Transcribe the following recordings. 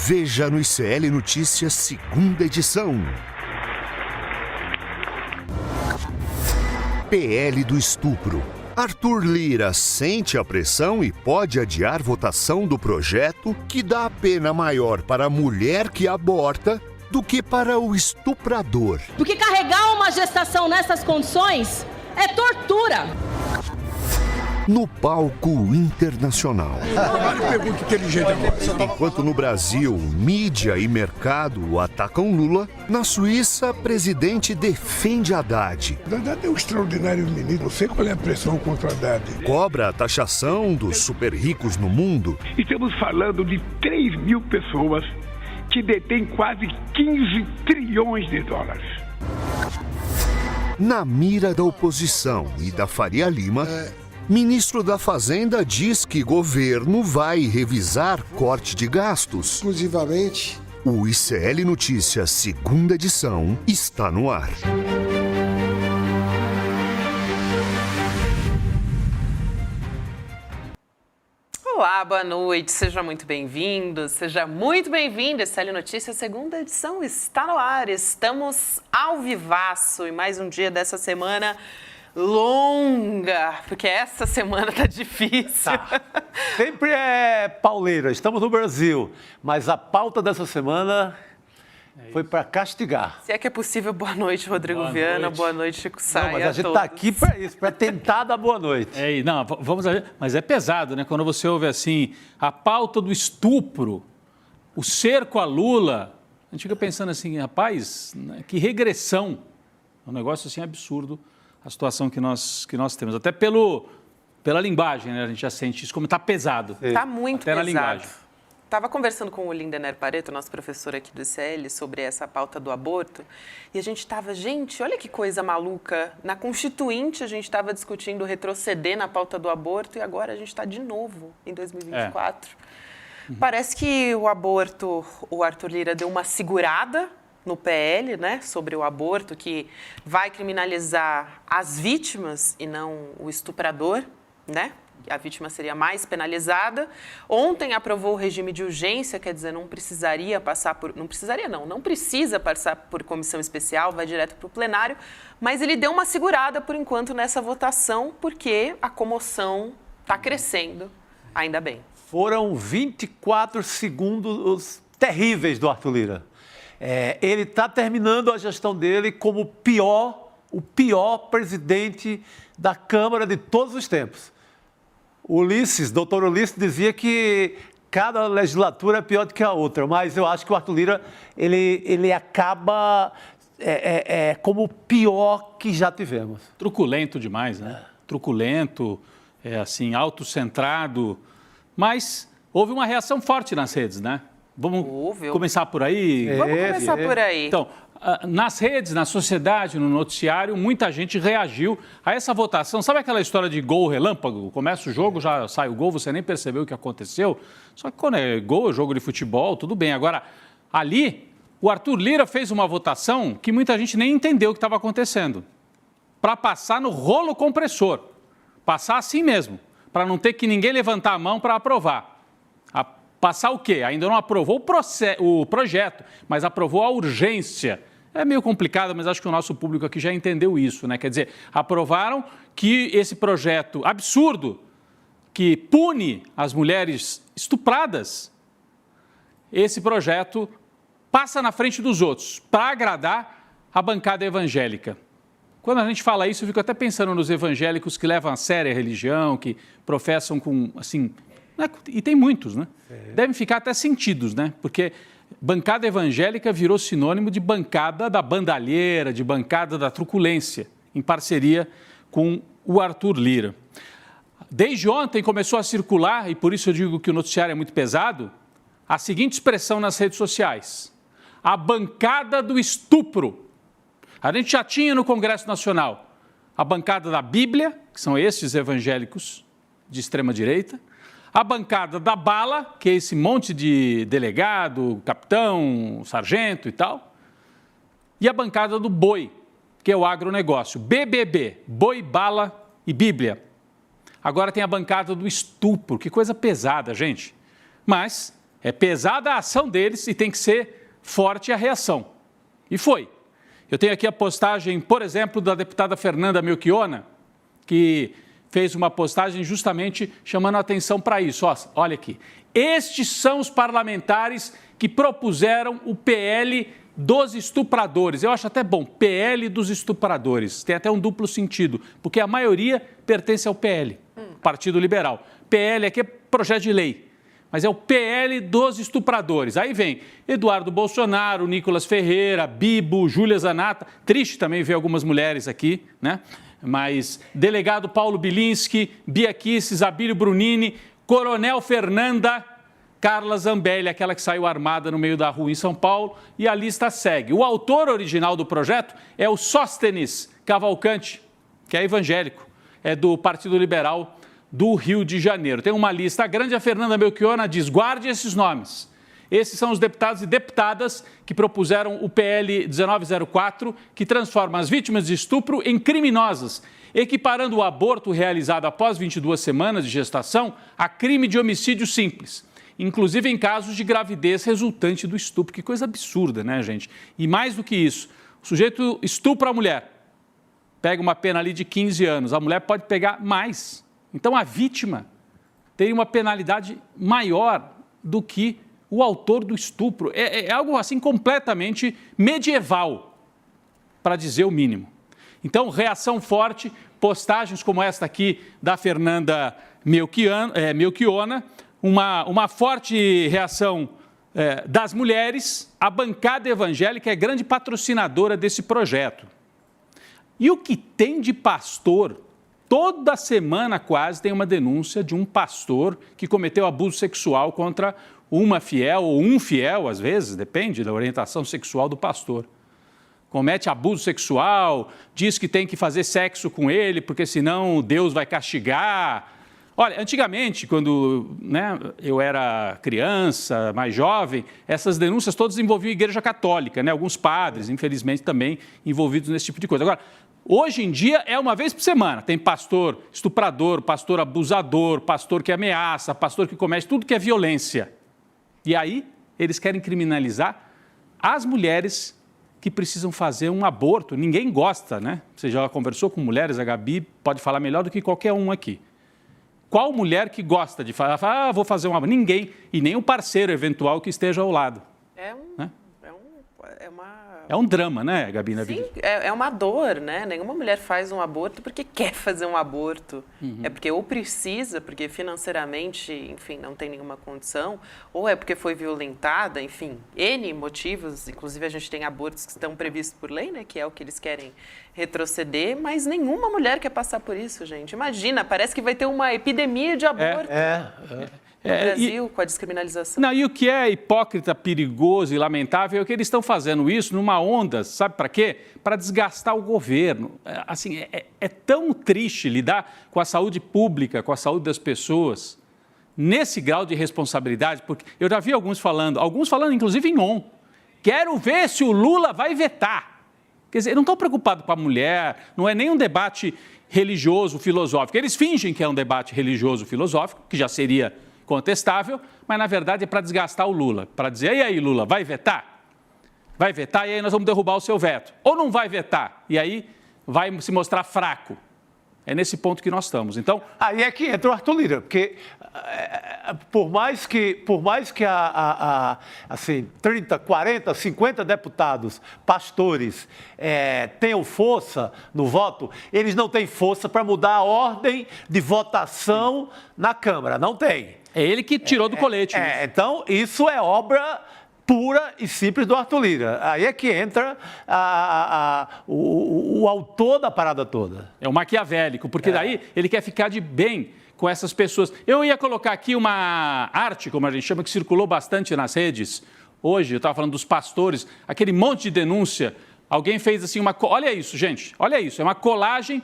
Veja no ICL Notícias, segunda edição. PL do estupro. Arthur Lira sente a pressão e pode adiar votação do projeto que dá a pena maior para a mulher que aborta do que para o estuprador. Porque carregar uma gestação nessas condições é tortura. No palco internacional. Enquanto no Brasil, mídia e mercado atacam Lula, na Suíça, presidente defende Haddad. Haddad é um extraordinário menino, não sei qual é a pressão contra Haddad. Cobra a taxação dos super ricos no mundo. Estamos falando de 3 mil pessoas que detêm quase 15 trilhões de dólares. Na mira da oposição e da Faria Lima, ministro da Fazenda diz que governo vai revisar corte de gastos. Exclusivamente. O ICL Notícias, segunda edição, está no ar. Olá, boa noite, seja muito bem-vindo, seja muito bem-vindo. ICL Notícias, segunda edição, está no ar. Estamos ao vivaço e mais um dia dessa semana longa, porque essa semana tá difícil. Tá. Sempre é pauleira, estamos no Brasil, mas a pauta dessa semana foi para castigar. Se é que é possível, boa noite, Rodrigo Viana, boa noite, Chico Saia. Não, mas a gente está aqui para isso, para tentar dar boa noite. Não, vamos ver, mas é pesado, né? Quando você ouve assim, a pauta do estupro, o cerco a Lula, a gente fica pensando assim, rapaz, que regressão, um negócio assim absurdo. A situação que nós temos, até pela linguagem, né? A gente já sente isso como está pesado. Está muito até pesado. Na linguagem. Estava conversando com o Lindener Pareto, nosso professor aqui do ICL, sobre essa pauta do aborto, e a gente estava, olha que coisa maluca, na Constituinte a gente estava discutindo retroceder na pauta do aborto e agora a gente está de novo em 2024. Parece que o aborto, o Arthur Lira deu uma segurada no PL, né, sobre o aborto, que vai criminalizar as vítimas e não o estuprador, né? A vítima seria mais penalizada. Ontem aprovou o regime de urgência, quer dizer, não precisa passar por comissão especial, vai direto para o plenário, mas ele deu uma segurada por enquanto nessa votação, porque a comoção está crescendo, ainda bem. Foram 24 segundos terríveis do Arthur Lira. Ele está terminando a gestão dele como o pior presidente da Câmara de todos os tempos. Doutor Ulisses dizia que cada legislatura é pior do que a outra, mas eu acho que o Arthur Lira, ele acaba como o pior que já tivemos. Truculento demais, né? Truculento, assim, autocentrado, mas houve uma reação forte nas redes, né? Vamos começar por aí? Vamos começar por aí. Então, nas redes, na sociedade, no noticiário, muita gente reagiu a essa votação. Sabe aquela história de gol relâmpago? Começa o jogo, já sai o gol, você nem percebeu o que aconteceu. Só que quando é gol, jogo de futebol, tudo bem. Agora, ali, o Arthur Lira fez uma votação que muita gente nem entendeu o que estava acontecendo. Para passar no rolo compressor. Passar assim mesmo, para não ter que ninguém levantar a mão para aprovar. Passar o quê? Ainda não aprovou o projeto, mas aprovou a urgência. É meio complicado, mas acho que o nosso público aqui já entendeu isso, né? Quer dizer, aprovaram que esse projeto absurdo, que pune as mulheres estupradas, esse projeto passa na frente dos outros, para agradar a bancada evangélica. Quando a gente fala isso, eu fico até pensando nos evangélicos que levam a sério a religião, que professam com, assim... E tem muitos, né? Devem ficar até sentidos, né? Porque bancada evangélica virou sinônimo de bancada da bandalheira, de bancada da truculência, em parceria com o Arthur Lira. Desde ontem começou a circular, e por isso eu digo que o noticiário é muito pesado, a seguinte expressão nas redes sociais: a bancada do estupro. A gente já tinha no Congresso Nacional a bancada da Bíblia, que são esses evangélicos de extrema-direita, a bancada da bala, que é esse monte de delegado, capitão, sargento e tal, e a bancada do boi, que é o agronegócio, BBB, boi, bala e Bíblia. Agora tem a bancada do estupro, que coisa pesada, gente. Mas É pesada a ação deles e tem que ser forte a reação. E foi. Eu tenho aqui a postagem, por exemplo, da deputada Fernanda Melchiona, que fez uma postagem justamente chamando a atenção para isso. Olha aqui. Estes são os parlamentares que propuseram o PL dos estupradores. Eu acho até bom, PL dos estupradores. Tem até um duplo sentido, porque a maioria pertence ao PL, Partido Liberal. PL aqui é projeto de lei, mas é o PL dos estupradores. Aí vem Eduardo Bolsonaro, Nicolas Ferreira, Bibo, Júlia Zanata. Triste também ver algumas mulheres aqui, né? Mas delegado Paulo Bilinski, Bia Kicis, Abílio Brunini, Coronel Fernanda, Carla Zambelli, aquela que saiu armada no meio da rua em São Paulo, e a lista segue. O autor original do projeto é o Sóstenes Cavalcante, que é evangélico, é do Partido Liberal do Rio de Janeiro. Tem uma lista grande, a Fernanda Melchiona diz, guarde esses nomes. Esses são os deputados e deputadas que propuseram o PL 1904, que transforma as vítimas de estupro em criminosas, equiparando o aborto realizado após 22 semanas de gestação a crime de homicídio simples, inclusive em casos de gravidez resultante do estupro. Que coisa absurda, né, gente? E mais do que isso, o sujeito estupra a mulher, pega uma pena ali de 15 anos, a mulher pode pegar mais. Então, a vítima tem uma penalidade maior do que o autor do estupro. É algo assim completamente medieval, para dizer o mínimo. Então, reação forte, postagens como esta aqui da Fernanda Melchiona, uma forte reação das mulheres. A bancada evangélica é grande patrocinadora desse projeto. E o que tem de pastor? Toda semana quase tem uma denúncia de um pastor que cometeu abuso sexual contra uma fiel ou um fiel, às vezes, depende da orientação sexual do pastor. Comete abuso sexual, diz que tem que fazer sexo com ele, porque senão Deus vai castigar. Olha, antigamente, quando eu era criança, mais jovem, essas denúncias todas envolviam a Igreja Católica, alguns padres, infelizmente, também envolvidos nesse tipo de coisa. Agora, hoje em dia é uma vez por semana. Tem pastor estuprador, pastor abusador, pastor que ameaça, pastor que comete tudo que é violência. E aí, eles querem criminalizar as mulheres que precisam fazer um aborto. Ninguém gosta, né? Você já conversou com mulheres, a Gabi pode falar melhor do que qualquer um aqui. Qual mulher que gosta de falar, vou fazer um aborto? Ninguém. E nem um parceiro eventual que esteja ao lado. É um drama, né, Gabi? Na vida? Sim, é uma dor, né? Nenhuma mulher faz um aborto porque quer fazer um aborto. É porque ou precisa, porque financeiramente, enfim, não tem nenhuma condição, ou é porque foi violentada, enfim, N motivos. Inclusive, a gente tem abortos que estão previstos por lei, né? Que é o que eles querem retroceder, mas nenhuma mulher quer passar por isso, gente. Imagina, parece que vai ter uma epidemia de aborto. No Brasil, com a descriminalização. Não, e o que é hipócrita, perigoso e lamentável é que eles estão fazendo isso numa onda, sabe para quê? Para desgastar o governo. Assim, é tão triste lidar com a saúde pública, com a saúde das pessoas, nesse grau de responsabilidade, porque eu já vi alguns falando inclusive em on, quero ver se o Lula vai vetar. Quer dizer, não estão preocupados com a mulher, não é nem um debate religioso, filosófico. Eles fingem que é um debate religioso, filosófico, que já seria contestável, mas na verdade é para desgastar o Lula, para dizer, e aí Lula, vai vetar? Vai vetar e aí nós vamos derrubar o seu veto. Ou não vai vetar, e aí vai se mostrar fraco. É nesse ponto que nós estamos. Então, aí é que entra o Arthur Lira, porque por mais que assim, 30, 40, 50 deputados, pastores, tenham força no voto, eles não têm força para mudar a ordem de votação na Câmara. Não tem. É ele que tirou do colete. Então, isso é obra pura e simples do Arthur Lira. Aí é que entra o autor da parada toda. É o maquiavélico, porque daí ele quer ficar de bem com essas pessoas. Eu ia colocar aqui uma arte, como a gente chama, que circulou bastante nas redes. Hoje, eu estava falando dos pastores, aquele monte de denúncia. Alguém fez assim Olha isso, gente, olha isso. É uma colagem.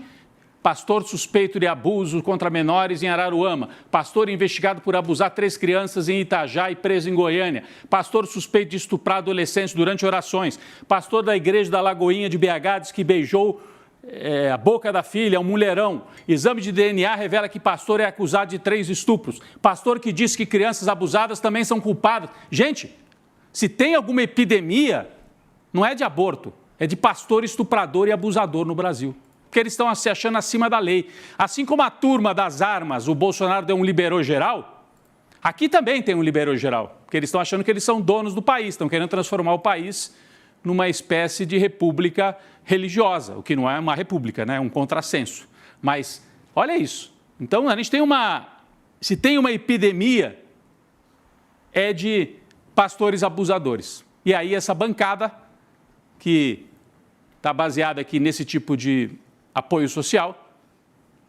Pastor suspeito de abuso contra menores em Araruama. Pastor investigado por abusar 3 crianças em Itajá e preso em Goiânia. Pastor suspeito de estuprar adolescentes durante orações. Pastor da igreja da Lagoinha de BH diz que beijou a boca da filha, um mulherão. Exame de DNA revela que pastor é acusado de 3 estupros. Pastor que disse que crianças abusadas também são culpadas. Gente, se tem alguma epidemia, não é de aborto, é de pastor estuprador e abusador no Brasil. Porque eles estão se achando acima da lei. Assim como a turma das armas, o Bolsonaro deu um liberou geral, aqui também tem um liberou geral. Porque eles estão achando que eles são donos do país, estão querendo transformar o país numa espécie de república religiosa, o que não é uma república, né? É um contrassenso. Mas olha isso. Então, a gente tem se tem uma epidemia, é de pastores abusadores. E aí essa bancada, que está baseada aqui nesse tipo de apoio social,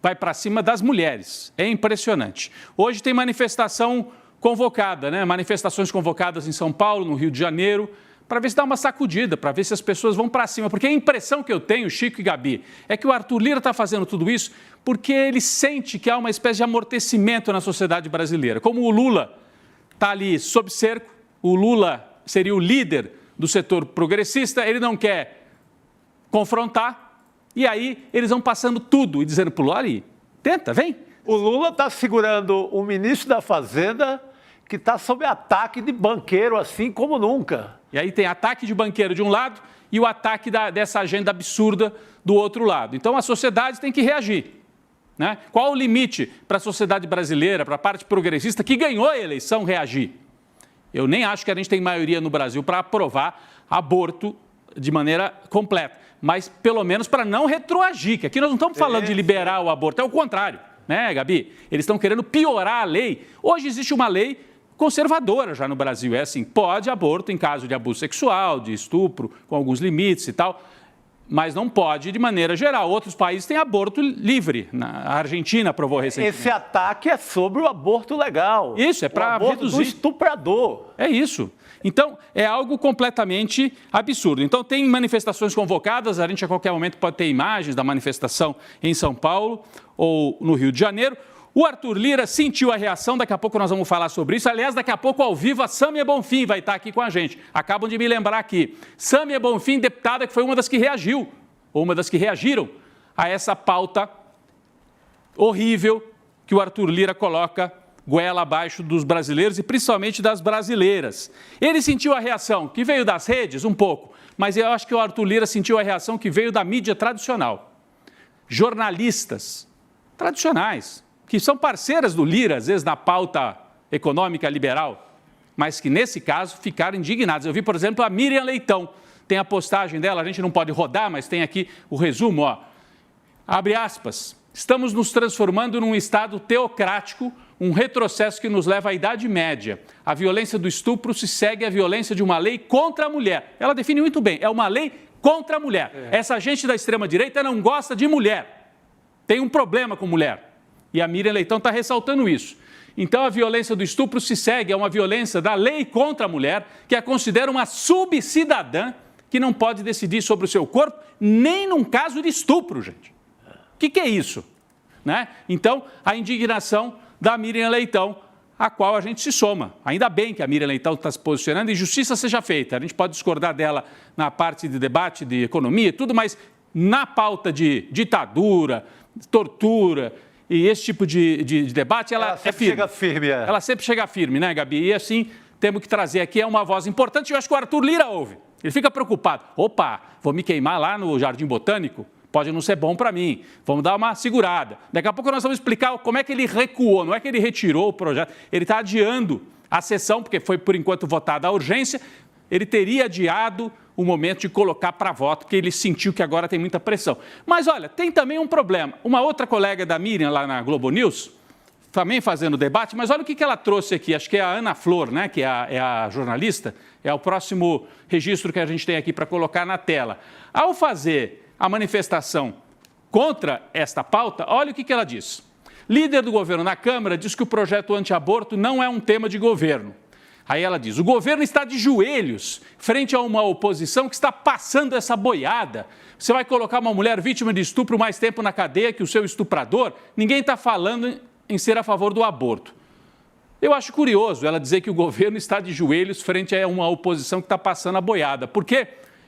vai para cima das mulheres. É impressionante. Hoje tem manifestação convocada, né? Manifestações convocadas em São Paulo, no Rio de Janeiro, para ver se dá uma sacudida, para ver se as pessoas vão para cima. Porque a impressão que eu tenho, Chico e Gabi, é que o Arthur Lira está fazendo tudo isso porque ele sente que há uma espécie de amortecimento na sociedade brasileira. Como o Lula está ali sob cerco, o Lula seria o líder do setor progressista, ele não quer confrontar, e aí eles vão passando tudo e dizendo para o Lula, ali, tenta, vem. O Lula está segurando o ministro da Fazenda, que está sob ataque de banqueiro assim como nunca. E aí tem ataque de banqueiro de um lado e o ataque dessa agenda absurda do outro lado. Então a sociedade tem que reagir, né? Qual o limite para a sociedade brasileira, para a parte progressista que ganhou a eleição reagir? Eu nem acho que a gente tem maioria no Brasil para aprovar aborto de maneira completa, mas pelo menos para não retroagir, que aqui nós não estamos falando de liberar o aborto, é o contrário, né, Gabi? Eles estão querendo piorar a lei. Hoje existe uma lei conservadora já no Brasil, é assim, pode aborto em caso de abuso sexual, de estupro, com alguns limites e tal, mas não pode de maneira geral. Outros países têm aborto livre, a Argentina aprovou recentemente. Esse ataque é sobre o aborto legal. Isso, é para reduzir. Do estuprador. É isso. Então, é algo completamente absurdo. Então, tem manifestações convocadas, a gente a qualquer momento pode ter imagens da manifestação em São Paulo ou no Rio de Janeiro. O Arthur Lira sentiu a reação, daqui a pouco nós vamos falar sobre isso. Aliás, daqui a pouco, ao vivo, a Sâmia Bonfim vai estar aqui com a gente. Acabam de me lembrar aqui. Sâmia Bonfim, deputada, que foi uma das que reagiu, ou uma das que reagiram a essa pauta horrível que o Arthur Lira coloca goela abaixo dos brasileiros e principalmente das brasileiras. Ele sentiu a reação que veio das redes, um pouco, mas eu acho que o Arthur Lira sentiu a reação que veio da mídia tradicional. Jornalistas tradicionais, que são parceiras do Lira, às vezes na pauta econômica liberal, mas que nesse caso ficaram indignados. Eu vi, por exemplo, a Miriam Leitão, tem a postagem dela, a gente não pode rodar, mas tem aqui o resumo, ó. Abre aspas, estamos nos transformando num Estado teocrático, um retrocesso que nos leva à Idade Média. A violência do estupro se segue à violência de uma lei contra a mulher. Ela define muito bem, é uma lei contra a mulher. Essa gente da extrema-direita não gosta de mulher, tem um problema com mulher. E a Miriam Leitão está ressaltando isso. Então, a violência do estupro se segue a uma violência da lei contra a mulher, que a considera uma subcidadã que não pode decidir sobre o seu corpo, nem num caso de estupro, gente. O que é isso? Né? Então, a indignação da Miriam Leitão, a qual a gente se soma. Ainda bem que a Miriam Leitão está se posicionando e justiça seja feita. A gente pode discordar dela na parte de debate de economia e tudo, mas na pauta de ditadura, tortura e esse tipo de debate, ela é firme. Chega firme, é. Ela sempre chega firme, né, Gabi? E assim, temos que trazer aqui uma voz importante. Eu acho que o Arthur Lira ouve. Ele fica preocupado. Opa, vou me queimar lá no Jardim Botânico? Pode não ser bom para mim. Vamos dar uma segurada. Daqui a pouco nós vamos explicar como é que ele recuou. Não é que ele retirou o projeto. Ele está adiando a sessão, porque foi, por enquanto, votada a urgência. Ele teria adiado o momento de colocar para voto, porque ele sentiu que agora tem muita pressão. Mas, olha, tem também um problema. Uma outra colega da Miriam, lá na Globo News, também fazendo debate, mas olha o que ela trouxe aqui. Acho que é a Ana Flor, né, que é a jornalista. É o próximo registro que a gente tem aqui para colocar na tela. Ao fazer a manifestação contra esta pauta, olha o que ela diz. Líder do governo na Câmara diz que o projeto anti-aborto não é um tema de governo. Aí ela diz, o governo está de joelhos frente a uma oposição que está passando essa boiada. Você vai colocar uma mulher vítima de estupro mais tempo na cadeia que o seu estuprador? Ninguém está falando em ser a favor do aborto. Eu acho curioso ela dizer que o governo está de joelhos frente a uma oposição que está passando a boiada, porque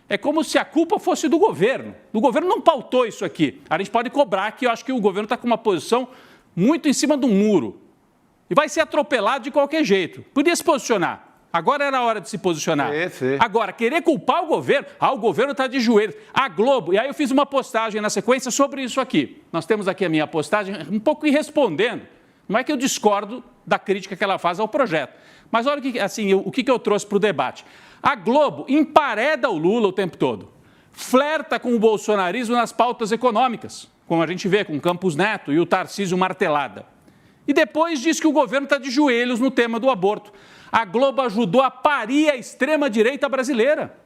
É como se a culpa fosse do governo. O governo não pautou isso aqui. A gente pode cobrar que eu acho que o governo está com uma posição muito em cima do muro. E vai ser atropelado de qualquer jeito. Podia se posicionar. Agora era a hora de se posicionar. Sim. Agora, querer culpar o governo está de joelhos. A Globo, e aí eu fiz uma postagem na sequência sobre isso aqui. Nós temos aqui a minha postagem, um pouco respondendo. Não é que eu discordo da crítica que ela faz ao projeto. Mas olha o que eu trouxe para o debate. A Globo empareda o Lula o tempo todo. Flerta com o bolsonarismo nas pautas econômicas, como a gente vê com o Campos Neto e o Tarcísio Martelada. E depois diz que o governo está de joelhos no tema do aborto. A Globo ajudou a parir a extrema-direita brasileira.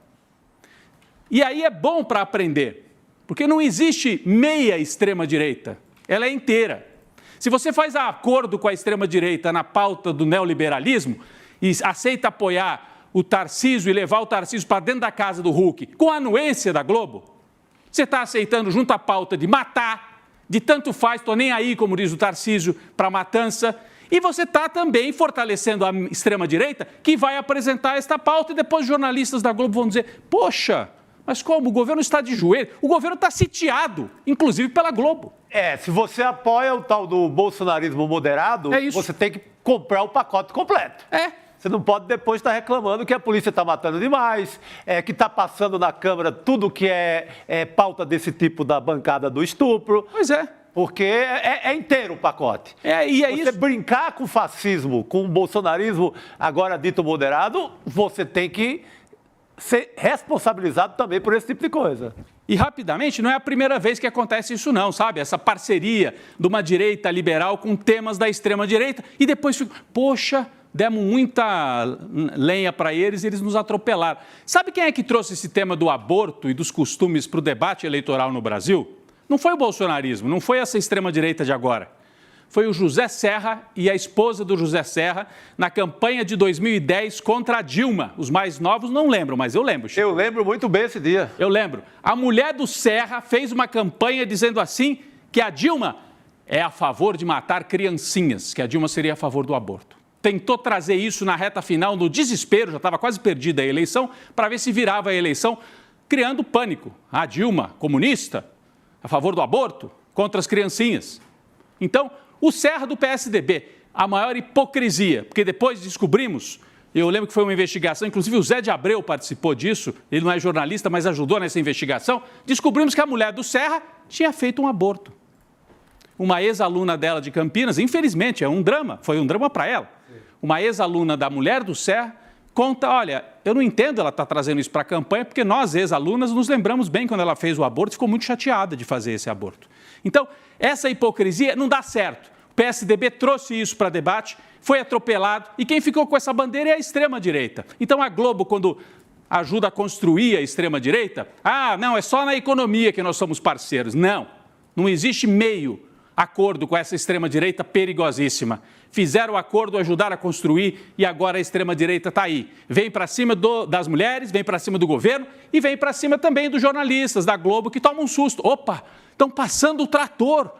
E aí é bom para aprender, porque não existe meia extrema-direita, ela é inteira. Se você faz acordo com a extrema-direita na pauta do neoliberalismo e aceita apoiar o Tarcísio e levar o Tarcísio para dentro da casa do Hulk com a anuência da Globo, você está aceitando junto à pauta de matar, de tanto faz, estou nem aí, como diz o Tarcísio, para matança. E você está também fortalecendo a extrema-direita que vai apresentar esta pauta e depois os jornalistas da Globo vão dizer, poxa, mas como? O governo está de joelho? O governo está sitiado, inclusive pela Globo. Se você apoia o tal do bolsonarismo moderado, você tem que comprar o pacote completo. Você não pode depois estar reclamando que a polícia está matando demais, que está passando na Câmara tudo que é pauta desse tipo da bancada do estupro. Pois é. Porque é inteiro o pacote. Você brincar com o fascismo, com o bolsonarismo agora dito moderado, você tem que ser responsabilizado também por esse tipo de coisa. E rapidamente, não é a primeira vez que acontece isso não, sabe? Essa parceria de uma direita liberal com temas da extrema-direita e depois, poxa, demos muita lenha para eles e eles nos atropelaram. Sabe quem é que trouxe esse tema do aborto e dos costumes para o debate eleitoral no Brasil? Não foi o bolsonarismo, não foi essa extrema-direita de agora. Foi o José Serra e a esposa do José Serra na campanha de 2010 contra a Dilma. Os mais novos não lembram, mas eu lembro, Chico. Eu lembro muito bem esse dia. Eu lembro. A mulher do Serra fez uma campanha dizendo assim que a Dilma é a favor de matar criancinhas, que a Dilma seria a favor do aborto. Tentou trazer isso na reta final, no desespero, já estava quase perdida a eleição, para ver se virava a eleição, criando pânico. A Dilma, comunista, a favor do aborto, contra as criancinhas. Então, o Serra do PSDB, a maior hipocrisia, porque depois descobrimos, eu lembro que foi uma investigação, inclusive o Zé de Abreu participou disso, ele não é jornalista, mas ajudou nessa investigação, descobrimos que a mulher do Serra tinha feito um aborto. Uma ex-aluna dela de Campinas, infelizmente, foi um drama para ela. Uma ex-aluna da mulher do Serra conta, olha, eu não entendo ela estar trazendo isso para a campanha, porque nós, ex-alunas, nos lembramos bem quando ela fez o aborto e ficou muito chateada de fazer esse aborto. Então, essa hipocrisia não dá certo. O PSDB trouxe isso para debate, foi atropelado, e quem ficou com essa bandeira é a extrema-direita. Então, a Globo, quando ajuda a construir a extrema-direita, não, é só na economia que nós somos parceiros. Não existe meio acordo com essa extrema-direita perigosíssima. Fizeram o acordo, ajudaram a construir e agora a extrema-direita está aí. Vem para cima das mulheres, vem para cima do governo e vem para cima também dos jornalistas da Globo que tomam um susto. Opa, estão passando o trator.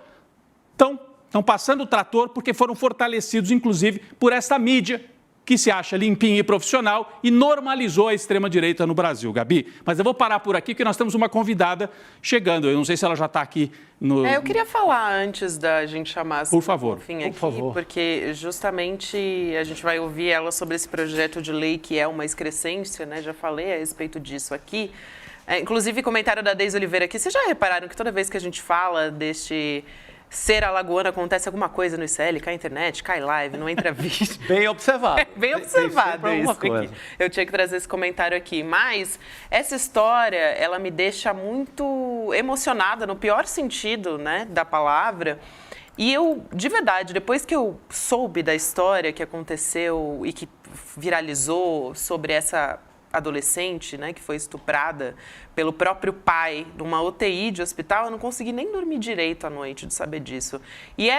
Estão passando o trator porque foram fortalecidos, inclusive, por essa mídia que se acha limpinha e profissional e normalizou a extrema-direita no Brasil, Gabi. Mas eu vou parar por aqui, porque nós temos uma convidada chegando. Eu não sei se ela já está aqui no... Eu queria falar antes da gente chamar... Por favor. Por favor. Porque justamente a gente vai ouvir ela sobre esse projeto de lei que é uma excrescência, né? Já falei a respeito disso aqui. Inclusive, comentário da Deise Oliveira aqui. Vocês já repararam que toda vez que a gente fala deste... ser alagoana, acontece alguma coisa no ICL, cai internet, cai live, não entra vídeo. Bem observado. Bem observado isso aqui. Eu tinha que trazer esse comentário aqui. Mas essa história, ela me deixa muito emocionada, no pior sentido, né, da palavra. E eu, de verdade, depois que eu soube da história que aconteceu e que viralizou sobre essa adolescente, né, que foi estuprada pelo próprio pai numa UTI de hospital, eu não consegui nem dormir direito à noite de saber disso. E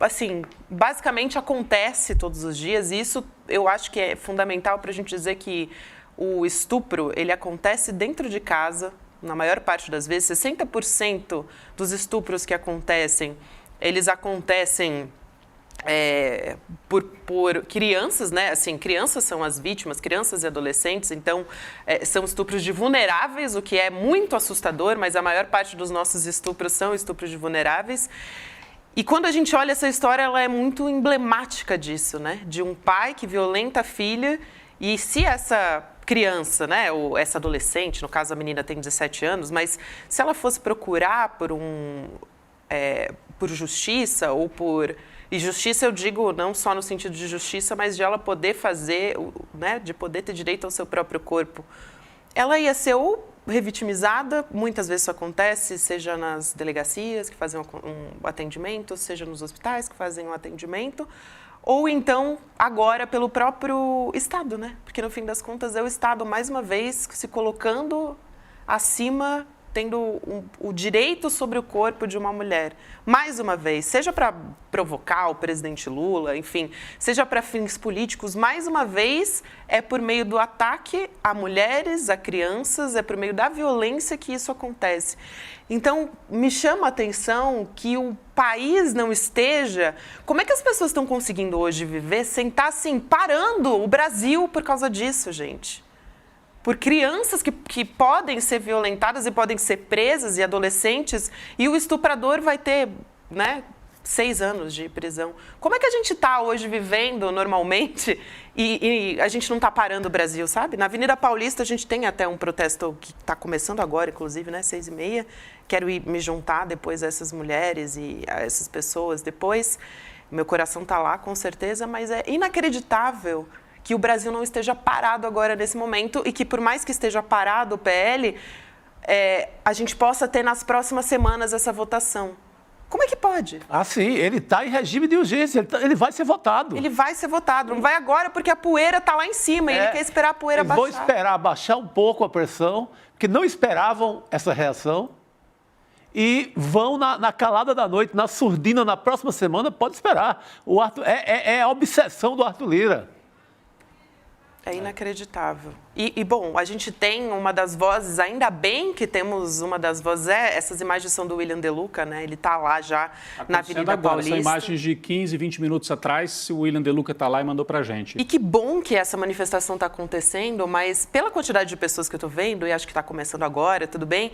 assim, basicamente acontece todos os dias e isso eu acho que é fundamental para a gente dizer que o estupro, ele acontece dentro de casa, na maior parte das vezes, 60% dos estupros que acontecem, eles acontecem por crianças, né? Assim, crianças são as vítimas, crianças e adolescentes, então são estupros de vulneráveis, o que é muito assustador, mas a maior parte dos nossos estupros são estupros de vulneráveis. E quando a gente olha essa história, ela é muito emblemática disso, né? De um pai que violenta a filha, e se essa criança, né, ou essa adolescente, no caso a menina tem 17 anos, mas se ela fosse procurar por justiça ou por... E justiça eu digo não só no sentido de justiça, mas de ela poder fazer, né, de poder ter direito ao seu próprio corpo. Ela ia ser ou revitimizada, muitas vezes isso acontece, seja nas delegacias que fazem um atendimento, seja nos hospitais que fazem um atendimento, ou então agora pelo próprio Estado, né? Porque no fim das contas é o Estado, mais uma vez, se colocando acima, tendo o direito sobre o corpo de uma mulher. Mais uma vez, seja para provocar o presidente Lula, enfim, seja para fins políticos, mais uma vez é por meio do ataque a mulheres, a crianças, é por meio da violência que isso acontece. Então, me chama a atenção que o país não esteja... Como é que as pessoas estão conseguindo hoje viver sem estar, assim, parando o Brasil por causa disso, gente? Por crianças que podem ser violentadas e podem ser presas, e adolescentes, e o estuprador vai ter, né, 6 anos de prisão. Como é que a gente está hoje vivendo normalmente e a gente não está parando o Brasil, sabe? Na Avenida Paulista a gente tem até um protesto que está começando agora, inclusive, né, 6h30. Quero me juntar depois a essas mulheres e a essas pessoas depois. Meu coração está lá, com certeza, mas é inacreditável que o Brasil não esteja parado agora nesse momento e que, por mais que esteja parado o PL, a gente possa ter nas próximas semanas essa votação. Como é que pode? Ah, sim, ele está em regime de urgência, ele vai ser votado. Ele vai ser votado, não vai agora porque a poeira está lá em cima e ele quer esperar a poeira baixar. Vou esperar baixar um pouco a pressão, porque não esperavam essa reação, e vão na calada da noite, na surdina, na próxima semana, pode esperar. O Arthur, é a obsessão do Arthur Lira. É inacreditável. Bom, a gente tem uma das vozes, ainda bem que temos uma das vozes, essas imagens são do William De Luca, né? Ele está lá já na Avenida Paulista. São imagens de 15, 20 minutos atrás, o William De Luca está lá e mandou para a gente. E que bom que essa manifestação está acontecendo, mas pela quantidade de pessoas que eu estou vendo, e acho que está começando agora, tudo bem,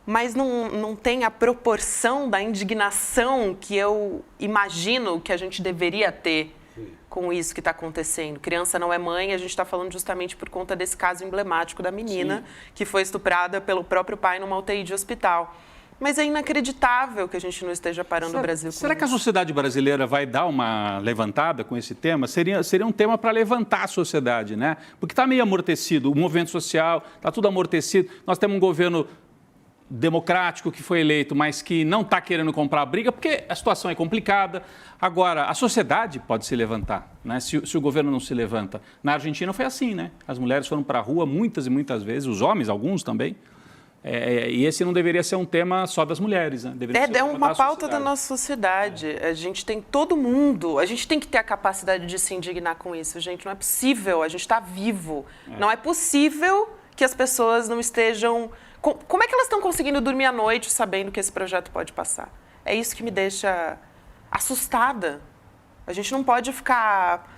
mas não tem a proporção da indignação que eu imagino que a gente deveria ter com isso que está acontecendo. Criança não é mãe, a gente está falando justamente por conta desse caso emblemático da menina que foi estuprada pelo próprio pai numa UTI de hospital. Mas é inacreditável que a gente não esteja parando o Brasil com Será que a sociedade brasileira vai dar uma levantada com esse tema? Seria um tema para levantar a sociedade, né? Porque está meio amortecido, o movimento social, está tudo amortecido. Nós temos um governo democrático que foi eleito, mas que não está querendo comprar a briga, porque a situação é complicada. Agora, a sociedade pode se levantar, né? Se o governo não se levanta. Na Argentina foi assim, né? As mulheres foram para a rua muitas e muitas vezes, os homens, alguns também. E esse não deveria ser um tema só das mulheres, né? É uma pauta da nossa sociedade. A gente tem todo mundo, a gente tem que ter a capacidade de se indignar com isso, gente. Não é possível, a gente está vivo. Não é possível que as pessoas não estejam... Como é que elas estão conseguindo dormir à noite sabendo que esse projeto pode passar? É isso que me deixa assustada. A gente não pode ficar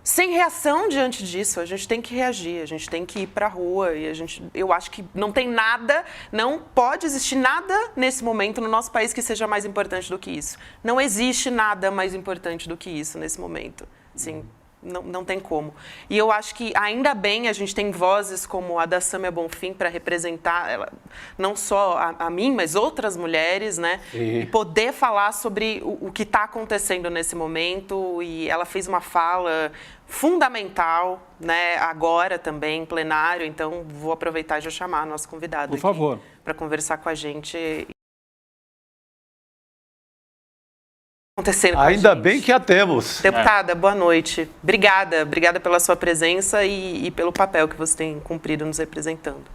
sem reação diante disso. A gente tem que reagir, a gente tem que ir para a rua. Eu acho que não tem nada, não pode existir nada nesse momento no nosso país que seja mais importante do que isso. Não existe nada mais importante do que isso nesse momento. Assim, não tem como. E eu acho que, ainda bem, a gente tem vozes como a da Sâmia Bonfim para representar não só a mim, mas outras mulheres, né? E poder falar sobre o que está acontecendo nesse momento. E ela fez uma fala fundamental, né? Agora também, em plenário. Então, vou aproveitar e já chamar a nossa convidada por favor, para conversar com a gente. Ainda bem que a temos. Deputada, boa noite. Obrigada pela sua presença e pelo papel que você tem cumprido nos representando.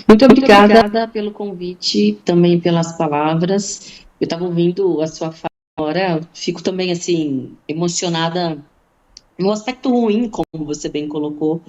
Muito obrigada pelo convite, também pelas palavras. Eu estava ouvindo a sua fala agora, fico também assim emocionada, no aspecto ruim, como você bem colocou,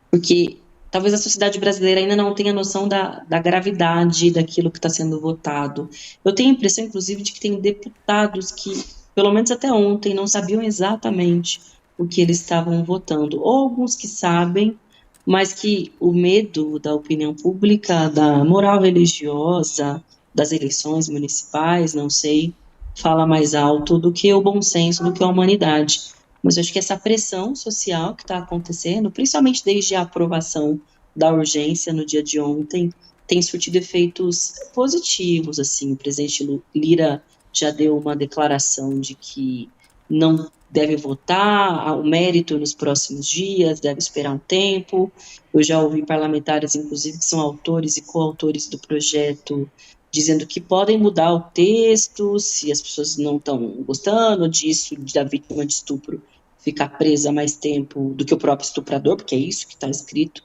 porque talvez a sociedade brasileira ainda não tenha noção da gravidade daquilo que está sendo votado. Eu tenho a impressão, inclusive, de que tem deputados que pelo menos até ontem, não sabiam exatamente o que eles estavam votando. Ou alguns que sabem, mas que o medo da opinião pública, da moral religiosa, das eleições municipais, não sei, fala mais alto do que o bom senso, do que a humanidade. Mas eu acho que essa pressão social que está acontecendo, principalmente desde a aprovação da urgência no dia de ontem, tem surtido efeitos positivos, assim. O presidente Lira já deu uma declaração de que não deve votar o mérito nos próximos dias, deve esperar um tempo. Eu já ouvi parlamentares, inclusive, que são autores e coautores do projeto, dizendo que podem mudar o texto se as pessoas não estão gostando disso, da vítima de estupro ficar presa mais tempo do que o próprio estuprador, porque é isso que está escrito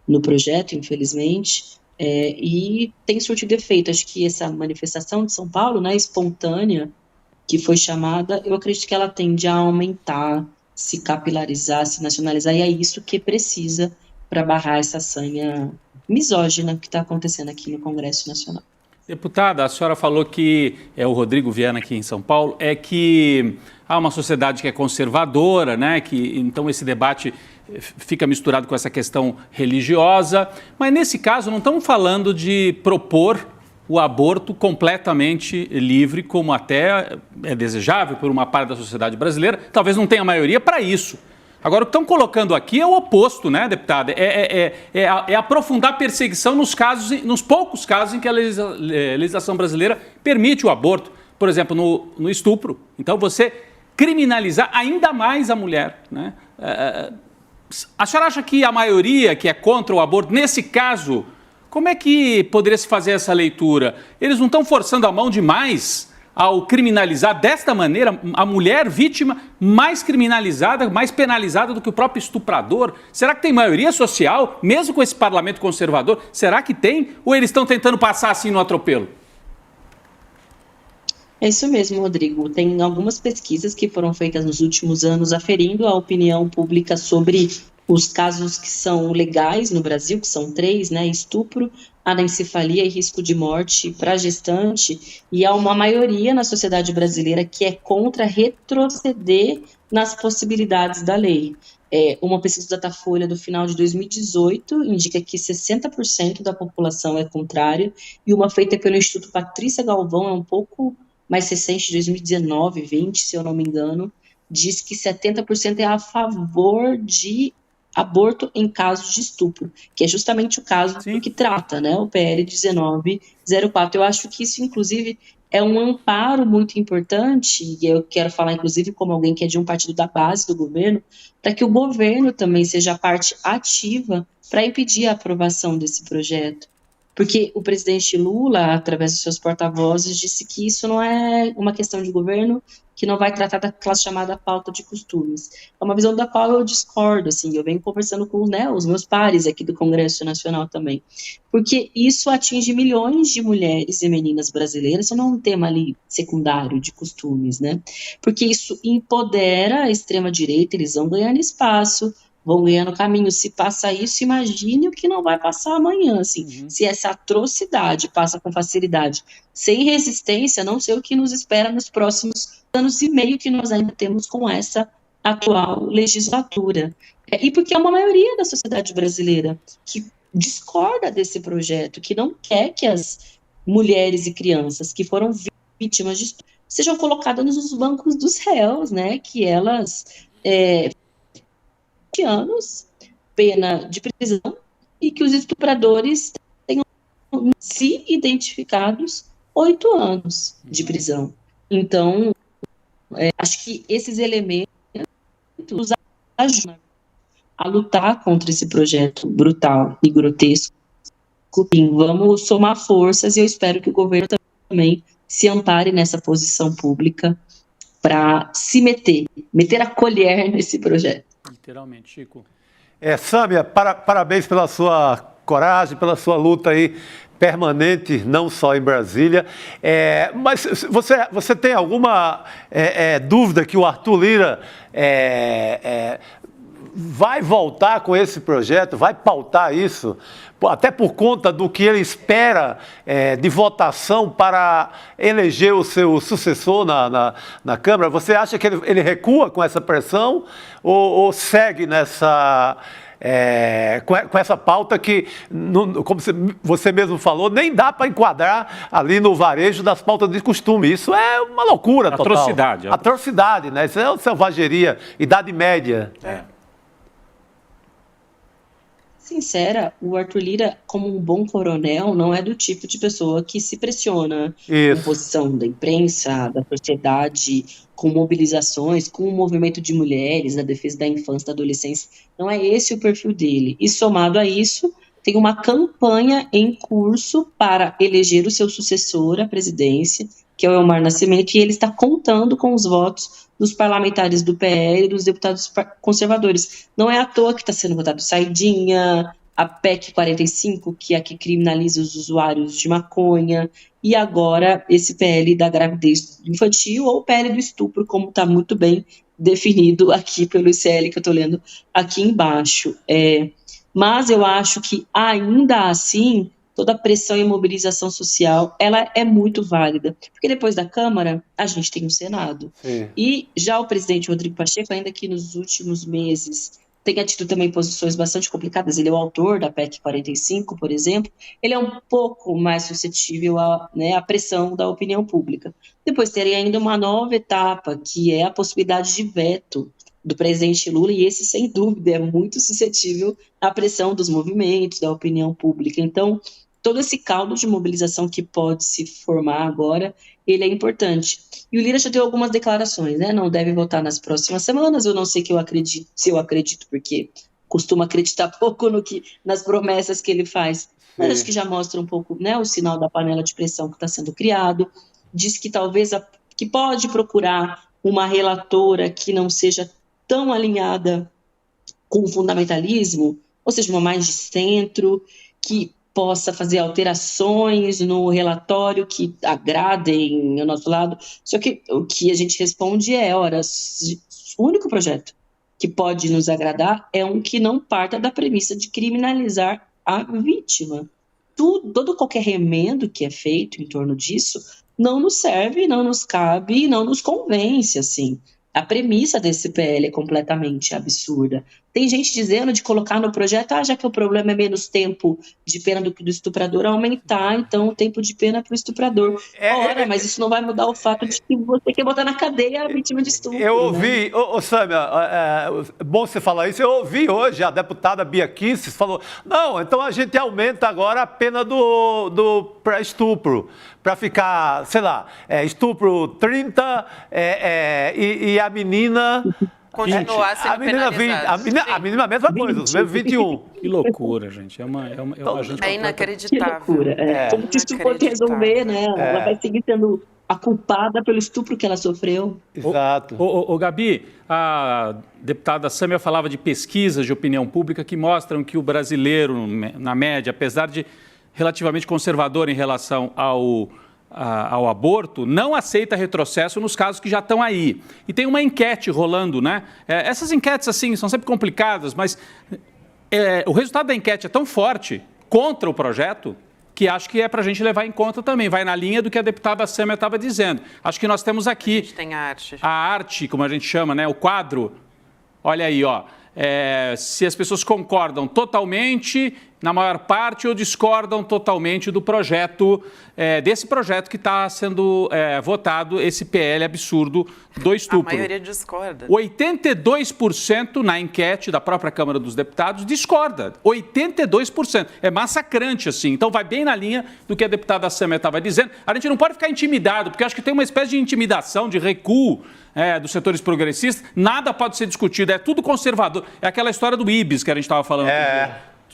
no projeto, infelizmente, e tem surtido efeito. Acho que essa manifestação de São Paulo, né, espontânea, que foi chamada, eu acredito que ela tende a aumentar, se capilarizar, se nacionalizar, e é isso que precisa para barrar essa sanha misógina que está acontecendo aqui no Congresso Nacional. Deputada, a senhora falou que, o Rodrigo Viana aqui em São Paulo, que há uma sociedade que é conservadora, né? Que então esse debate fica misturado com essa questão religiosa, mas nesse caso não estamos falando de propor o aborto completamente livre, como até é desejável por uma parte da sociedade brasileira, talvez não tenha maioria para isso. Agora, o que estão colocando aqui é o oposto, né, deputada? É aprofundar a perseguição nos poucos casos em que a legislação brasileira permite o aborto. Por exemplo, no estupro. Então, você criminalizar ainda mais a mulher, né? A senhora acha que a maioria que é contra o aborto, nesse caso, como é que poderia se fazer essa leitura? Eles não estão forçando a mão demais ao criminalizar desta maneira a mulher vítima mais criminalizada, mais penalizada do que o próprio estuprador? Será que tem maioria social, mesmo com esse parlamento conservador? Será que tem? Ou eles estão tentando passar assim no atropelo? É isso mesmo, Rodrigo. Tem algumas pesquisas que foram feitas nos últimos anos aferindo a opinião pública sobre os casos que são legais no Brasil, que são 3, né? Estupro, anencefalia e risco de morte para gestante, e há uma maioria na sociedade brasileira que é contra retroceder nas possibilidades da lei. Uma pesquisa da Datafolha do final de 2018 indica que 60% da população é contrária, e uma feita pelo Instituto Patrícia Galvão, é um pouco mais recente, de 2019, 20, se eu não me engano, diz que 70% é a favor de aborto em casos de estupro, que é justamente o caso do que trata, né, o PL 1904. Eu acho que isso, inclusive, é um amparo muito importante, e eu quero falar, inclusive, como alguém que é de um partido da base do governo, para que o governo também seja parte ativa para impedir a aprovação desse projeto. Porque o presidente Lula, através dos seus porta-vozes, disse que isso não é uma questão de governo, que não vai tratar da classe chamada pauta de costumes. É uma visão da qual eu discordo, assim, eu venho conversando com, né, os meus pares aqui do Congresso Nacional também, porque isso atinge milhões de mulheres e meninas brasileiras, isso não é um tema ali secundário de costumes, né, porque isso empodera a extrema-direita, eles vão ganhando espaço, vão ganhando caminho. Se passa isso, imagine o que não vai passar amanhã, assim. Se essa atrocidade passa com facilidade, sem resistência, não sei o que nos espera nos próximos anos e meio que nós ainda temos com essa atual legislatura. E porque é uma maioria da sociedade brasileira que discorda desse projeto, que não quer que as mulheres e crianças que foram vítimas de estupro sejam colocadas nos bancos dos réus, né, que elas... anos, pena de prisão, e que os estupradores tenham, se identificados, 8 anos de prisão. Então, acho que esses elementos ajudam a lutar contra esse projeto brutal e grotesco. Vamos somar forças, e eu espero que o governo também se ampare nessa posição pública para se meter a colher nesse projeto. Literalmente, Chico. Sâmia, parabéns pela sua coragem, pela sua luta aí permanente, não só em Brasília. Mas você tem alguma dúvida que o Arthur Lira vai voltar com esse projeto, vai pautar isso, até por conta do que ele espera de votação para eleger o seu sucessor na Câmara? Você acha que ele recua com essa pressão ou segue nessa... com essa pauta que, como você mesmo falou, nem dá para enquadrar ali no varejo das pautas de costume. Isso é uma loucura total. Atrocidade. Atrocidade, né? Isso é selvageria, Idade Média. Sincera, o Arthur Lira, como um bom coronel, não é do tipo de pessoa que se pressiona com posição da imprensa, da sociedade, com mobilizações, com o movimento de mulheres, da defesa da infância, da adolescência. Não é esse o perfil dele. E somado a isso, tem uma campanha em curso para eleger o seu sucessor à presidência, que é o Elmar Nascimento, e ele está contando com os votos dos parlamentares do PL e dos deputados conservadores. Não é à toa que está sendo votado Saidinha, a PEC 45, que é a que criminaliza os usuários de maconha, e agora esse PL da gravidez infantil ou o PL do estupro, como está muito bem definido aqui pelo ICL, que eu estou lendo aqui embaixo. Mas eu acho que, ainda assim, toda a pressão e mobilização social, ela é muito válida. Porque depois da Câmara, a gente tem o Senado. Sim. E já o presidente Rodrigo Pacheco, ainda que nos últimos meses tenha tido também posições bastante complicadas, ele é o autor da PEC 45, por exemplo, ele é um pouco mais suscetível à pressão da opinião pública. Depois teria ainda uma nova etapa, que é a possibilidade de veto do presidente Lula, e esse, sem dúvida, é muito suscetível à pressão dos movimentos, da opinião pública. Então, todo esse caldo de mobilização que pode se formar agora, ele é importante. E o Lira já deu algumas declarações, né? Não deve votar nas próximas semanas, eu não sei se eu acredito, porque costumo acreditar pouco nas promessas que ele faz. Mas acho que já mostra um pouco, né, o sinal da panela de pressão que está sendo criado. Diz que talvez que pode procurar uma relatora que não seja tão alinhada com o fundamentalismo, ou seja, uma mais de centro, que possa fazer alterações no relatório que agradem ao nosso lado. Só que o que a gente responde o único projeto que pode nos agradar é um que não parta da premissa de criminalizar a vítima. Qualquer remendo que é feito em torno disso não nos serve, não nos cabe, não nos convence, assim. A premissa desse PL é completamente absurda. Tem gente dizendo de colocar no projeto, já que o problema é menos tempo de pena do que do estuprador, aumentar, então, o tempo de pena para o estuprador. Mas isso não vai mudar o fato de que você quer botar na cadeia a vítima de estupro. Eu ouvi, Sâmia, bom você falar isso, eu ouvi hoje a deputada Bia Kicis falou, não, então a gente aumenta agora a pena para estupro, para ficar, sei lá, estupro 30 e a menina... Continuar sendo a menina a mesma coisa, os mesmos 21. Que loucura, gente. É inacreditável. Que loucura. Como se isso fosse resolver, né? Ela vai seguir sendo a culpada pelo estupro que ela sofreu. Exato. Gabi, a deputada Sâmia falava de pesquisas de opinião pública que mostram que o brasileiro, na média, apesar de relativamente conservador em relação ao aborto, não aceita retrocesso nos casos que já estão aí. E tem uma enquete rolando, né? Essas enquetes, assim, são sempre complicadas, mas o resultado da enquete é tão forte contra o projeto que acho que é para a gente levar em conta também. Vai na linha do que a deputada Sâmia estava dizendo. Acho que nós temos aqui... A gente tem a arte. A arte, como a gente chama, né? O quadro. Olha aí, ó. Se as pessoas concordam totalmente, na maior parte, ou discordam totalmente do projeto, desse projeto que está sendo votado, esse PL absurdo do estupro. A maioria discorda. 82% na enquete da própria Câmara dos Deputados discorda. 82%. É massacrante, assim. Então, vai bem na linha do que a deputada Sâmia estava dizendo. A gente não pode ficar intimidado, porque acho que tem uma espécie de intimidação, de recuo dos setores progressistas. Nada pode ser discutido, é tudo conservador. É aquela história do Ibis que a gente estava falando.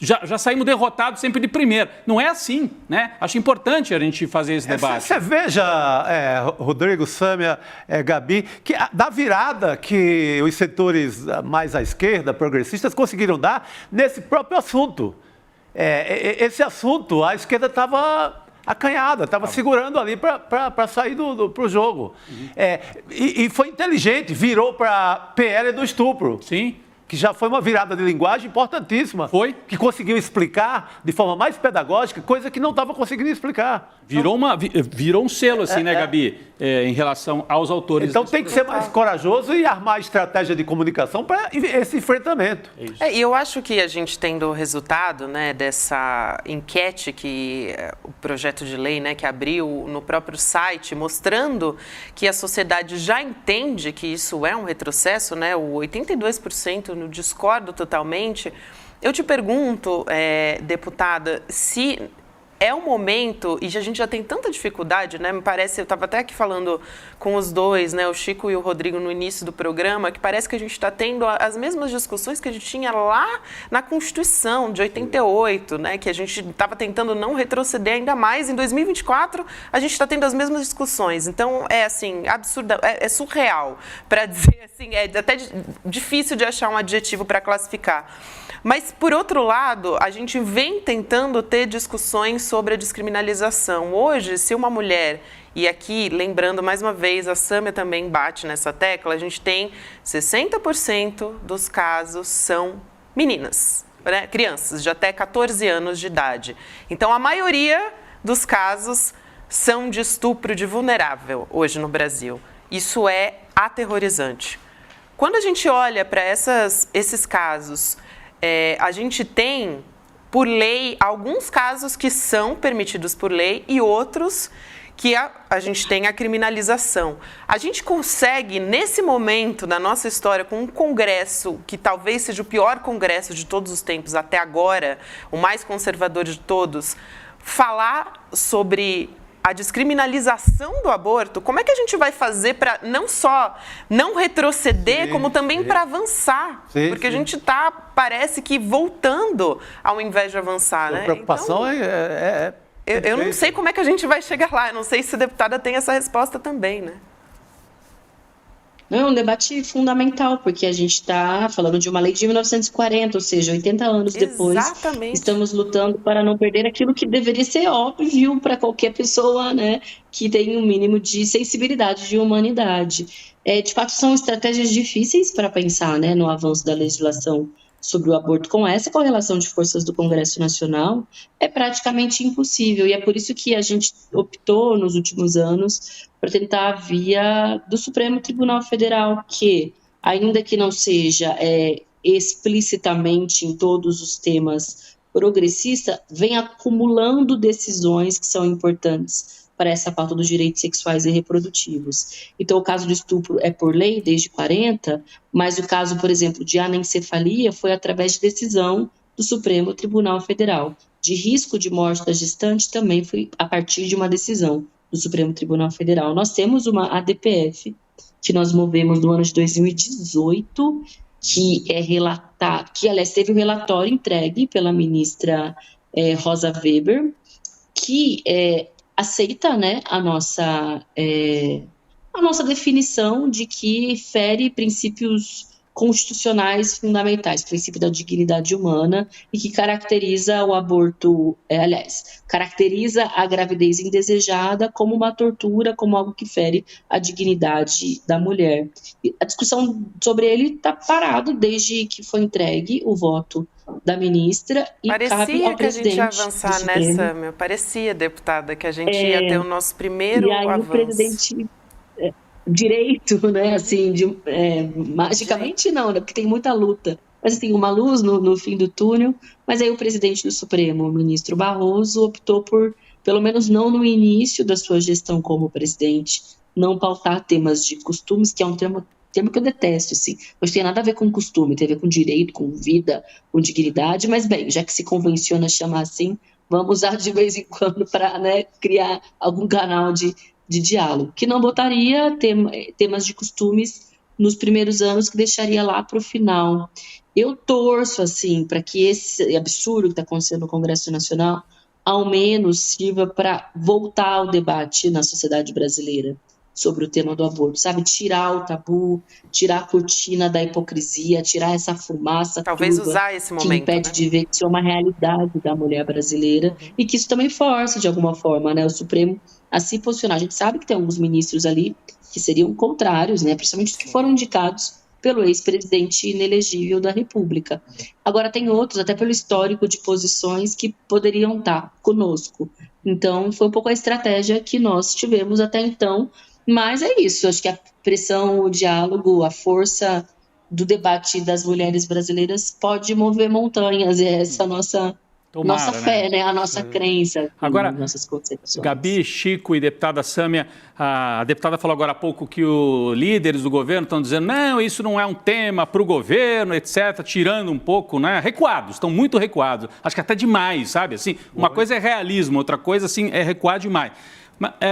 Já saímos derrotados sempre de primeira. Não é assim, né? Acho importante a gente fazer esse debate. Você veja, Rodrigo, Sâmia, Gabi, que da virada que os setores mais à esquerda, progressistas, conseguiram dar nesse próprio assunto. Esse assunto, a esquerda estava acanhada, estava segurando ali para sair para o jogo. E foi inteligente, virou para PL do estupro. Sim. que já foi uma virada de linguagem importantíssima. Foi. Que conseguiu explicar de forma mais pedagógica coisa que não estava conseguindo explicar. Virou um selo, assim, né, Gabi, em relação aos autores. Então tem que ser mais corajoso e armar estratégia de comunicação para esse enfrentamento. E eu acho que a gente tendo o resultado, né, dessa enquete que o projeto de lei, né, que abriu no próprio site, mostrando que a sociedade já entende que isso é um retrocesso, né, o 82% no discordo totalmente. Eu te pergunto, deputada, se é um momento, e a gente já tem tanta dificuldade, né? Me parece, eu estava até aqui falando com os dois, né? O Chico e o Rodrigo no início do programa, que parece que a gente está tendo as mesmas discussões que a gente tinha lá na Constituição de 88, né? Que a gente estava tentando não retroceder ainda mais. Em 2024, a gente está tendo as mesmas discussões. Então, é assim, absurda, é surreal, para dizer assim, é até difícil de achar um adjetivo para classificar. Mas, por outro lado, a gente vem tentando ter discussões sobre a descriminalização. Hoje, se uma mulher, e aqui, lembrando mais uma vez, a Sâmia também bate nessa tecla, a gente tem 60% dos casos são meninas, né? Crianças de até 14 anos de idade. Então, a maioria dos casos são de estupro de vulnerável hoje no Brasil. Isso é aterrorizante. Quando a gente olha para esses casos, a gente tem, por lei, alguns casos que são permitidos por lei e outros que a gente tem a criminalização. A gente consegue, nesse momento da nossa história, com um Congresso que talvez seja o pior Congresso de todos os tempos até agora, o mais conservador de todos, falar sobre a descriminalização do aborto? Como é que a gente vai fazer para não só não retroceder, como também para avançar? Porque a gente está, parece que, voltando ao invés de avançar, né? A preocupação então, eu não sei como é que a gente vai chegar lá. Eu não sei se a deputada tem essa resposta também, né? Não, é um debate fundamental, porque a gente está falando de uma lei de 1940, ou seja, 80 anos depois. Exatamente. Estamos lutando para não perder aquilo que deveria ser óbvio para qualquer pessoa, né, que tem um mínimo de sensibilidade de humanidade. De fato, são estratégias difíceis para pensar, né, no avanço da legislação sobre o aborto. Com essa correlação de forças do Congresso Nacional, é praticamente impossível. E é por isso que a gente optou, nos últimos anos, para tentar a via do Supremo Tribunal Federal, que, ainda que não seja explicitamente em todos os temas progressista, vem acumulando decisões que são importantes para essa pauta dos direitos sexuais e reprodutivos. Então, o caso do estupro é por lei desde 40, mas o caso, por exemplo, de anencefalia foi através de decisão do Supremo Tribunal Federal. De risco de morte da gestante também foi a partir de uma decisão do Supremo Tribunal Federal. Nós temos uma ADPF que nós movemos no ano de 2018, que aliás, teve um relatório entregue pela ministra Rosa Weber, que aceita, né, a nossa definição de que fere princípios constitucionais fundamentais, princípio da dignidade humana, e que caracteriza o aborto, caracteriza a gravidez indesejada como uma tortura, como algo que fere a dignidade da mulher. E a discussão sobre ele está parado desde que foi entregue o voto da ministra e cabe ao presidente. Parecia que a gente ia avançar nessa, parecia, deputada, que a gente ia ter o nosso primeiro avanço. E aí o presidente... direito, né, assim, magicamente não, né, porque tem muita luta, mas assim, uma luz no fim do túnel, mas aí o presidente do Supremo, o ministro Barroso, optou por, pelo menos não no início da sua gestão como presidente, não pautar temas de costumes, que é um termo que eu detesto, assim, não tem nada a ver com costume, tem a ver com direito, com vida, com dignidade, mas bem, já que se convenciona chamar assim, vamos usar de vez em quando para, né, criar algum canal de diálogo, que não botaria temas de costumes nos primeiros anos, que deixaria lá para o final. Eu torço, assim, para que esse absurdo que está acontecendo no Congresso Nacional, ao menos sirva para voltar ao debate na sociedade brasileira sobre o tema do aborto, sabe? Tirar o tabu, tirar a cortina da hipocrisia, tirar essa fumaça talvez usar esse momento, que impede, né, de ver que isso é uma realidade da mulher brasileira, e que isso também força, de alguma forma, né, o Supremo a se posicionar. A gente sabe que tem alguns ministros ali que seriam contrários, né, principalmente os que foram indicados pelo ex-presidente inelegível da República. Agora, tem outros, até pelo histórico de posições, que poderiam estar conosco. Então, foi um pouco a estratégia que nós tivemos até então, mas é isso, acho que a pressão, o diálogo, a força do debate das mulheres brasileiras pode mover montanhas, é essa nossa fé, né? A nossa crença, agora, nossas concepções. Gabi, Chico e deputada Sâmia, a deputada falou agora há pouco que os líderes do governo estão dizendo não, isso não é um tema para o governo, etc., tirando um pouco, né? Recuados, estão muito recuados. Acho que até demais, sabe? Assim, uma coisa é realismo, outra coisa assim, é recuar demais.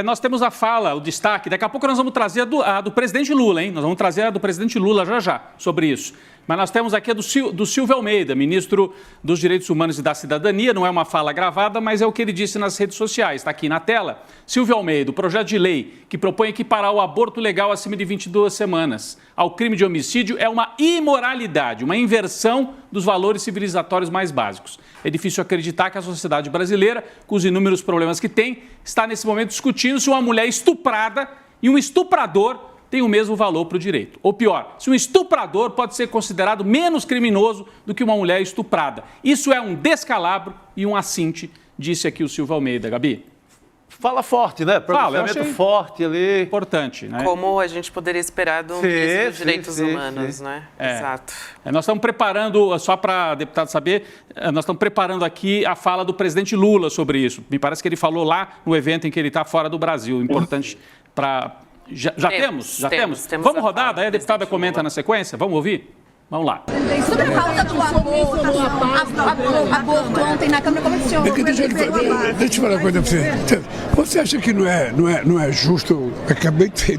Nós temos a fala, o destaque, daqui a pouco nós vamos trazer a do presidente Lula, hein? Nós vamos trazer a do presidente Lula já sobre isso. Mas nós temos aqui a do Silvio Almeida, ministro dos Direitos Humanos e da Cidadania. Não é uma fala gravada, mas é o que ele disse nas redes sociais. Está aqui na tela. Silvio Almeida, o projeto de lei que propõe equiparar o aborto legal acima de 22 semanas ao crime de homicídio é uma imoralidade, uma inversão dos valores civilizatórios mais básicos. É difícil acreditar que a sociedade brasileira, com os inúmeros problemas que tem, está nesse momento discutindo se uma mulher estuprada e um estuprador tem o mesmo valor para o direito. Ou pior, se um estuprador pode ser considerado menos criminoso do que uma mulher estuprada. Isso é um descalabro e um assinte, disse aqui o Silvio Almeida. Gabi? Fala forte, né? Pronunciamento forte ali. Importante, né? Como a gente poderia esperar de um ministro dos Direitos Humanos, né? Exato. Nós estamos preparando, só para a deputada saber, nós estamos preparando aqui a fala do presidente Lula sobre isso. Me parece que ele falou lá no evento em que ele está fora do Brasil. Importante para... Já temos? Vamos rodar? Daí a deputada comenta na sequência? Vamos ouvir? Vamos lá. Sobre a pauta do aborto ontem na Câmara, como é que o senhor... Deixa eu te falar uma coisa pra você. Você acha que não é justo? Eu acabei de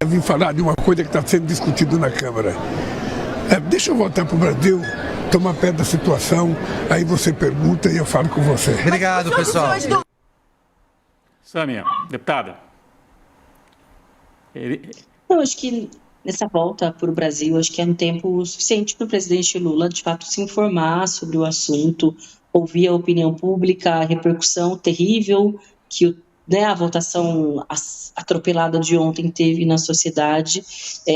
vir falar de uma coisa que está sendo discutida na Câmara. Deixa eu voltar para o Brasil, tomar pé da situação, aí você pergunta e eu falo com você. Obrigado, pessoal. Sâmia, deputada. Eu acho que nessa volta para o Brasil, acho que é um tempo suficiente para o presidente Lula, de fato, se informar sobre o assunto, ouvir a opinião pública, a repercussão terrível que a votação atropelada de ontem teve na sociedade.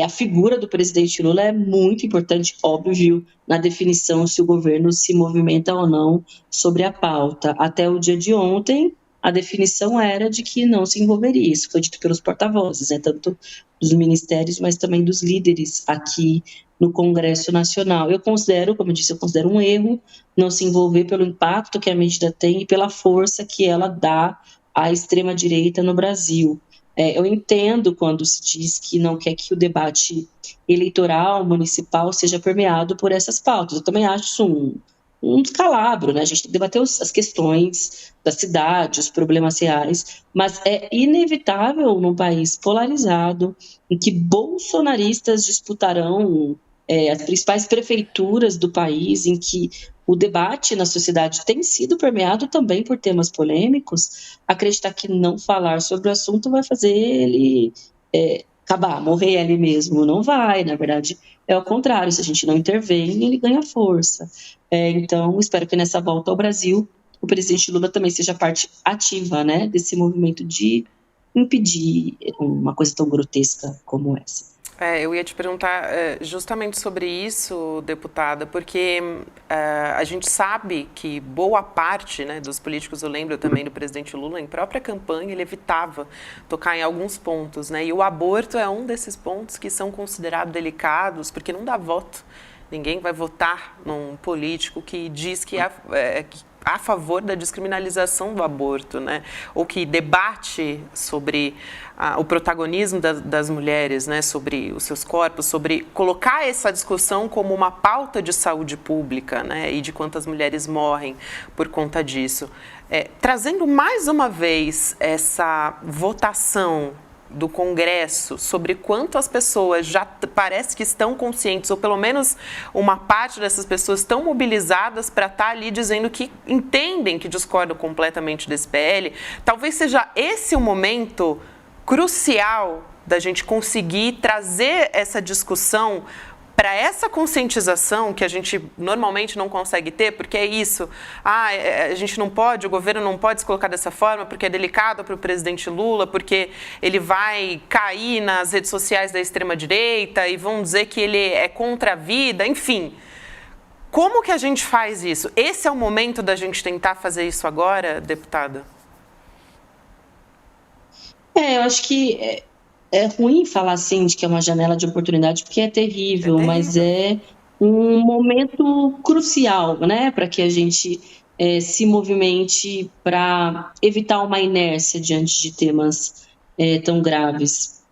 A figura do presidente Lula é muito importante, óbvio, na definição se o governo se movimenta ou não sobre a pauta. Até o dia de ontem, a definição era de que não se envolveria. Isso foi dito pelos porta-vozes, tanto dos ministérios, mas também dos líderes aqui no Congresso Nacional. Eu considero, como eu disse, um erro não se envolver pelo impacto que a medida tem e pela força que ela dá à extrema-direita no Brasil. Eu entendo quando se diz que não quer que o debate eleitoral, municipal, seja permeado por essas pautas. Eu também acho isso um descalabro, né? A gente tem que debater as questões da cidade, os problemas reais, mas é inevitável num país polarizado, em que bolsonaristas disputarão as principais prefeituras do país, em que o debate na sociedade tem sido permeado também por temas polêmicos, acreditar que não falar sobre o assunto vai fazer ele acabar, morrer ali mesmo. Não vai, na verdade, é o contrário. Se a gente não intervém, ele ganha força. Então, espero que nessa volta ao Brasil, o presidente Lula também seja parte ativa, né, desse movimento de impedir uma coisa tão grotesca como essa. Eu ia te perguntar justamente sobre isso, deputada, porque a gente sabe que boa parte, né, dos políticos, eu lembro também do presidente Lula, em própria campanha, ele evitava tocar em alguns pontos, né, e o aborto é um desses pontos que são considerados delicados, porque não dá voto. Ninguém vai votar num político que diz que a favor da descriminalização do aborto, né? Ou que debate sobre o protagonismo das mulheres, né? Sobre os seus corpos, sobre colocar essa discussão como uma pauta de saúde pública, né? E de quantas mulheres morrem por conta disso. Trazendo mais uma vez essa votação do Congresso sobre quanto as pessoas já parece que estão conscientes, ou pelo menos uma parte dessas pessoas estão mobilizadas para estar ali dizendo que entendem que discordam completamente desse PL, talvez seja esse o momento crucial da gente conseguir trazer essa discussão para essa conscientização que a gente normalmente não consegue ter, porque é isso, a gente não pode, o governo não pode se colocar dessa forma, porque é delicado para o presidente Lula, porque ele vai cair nas redes sociais da extrema-direita e vão dizer que ele é contra a vida, enfim. Como que a gente faz isso? Esse é o momento da gente tentar fazer isso agora, deputada? Eu acho que é ruim falar assim de que é uma janela de oportunidade, porque é terrível, mas é um momento crucial, né, para que a gente se movimente para evitar uma inércia diante de temas tão graves.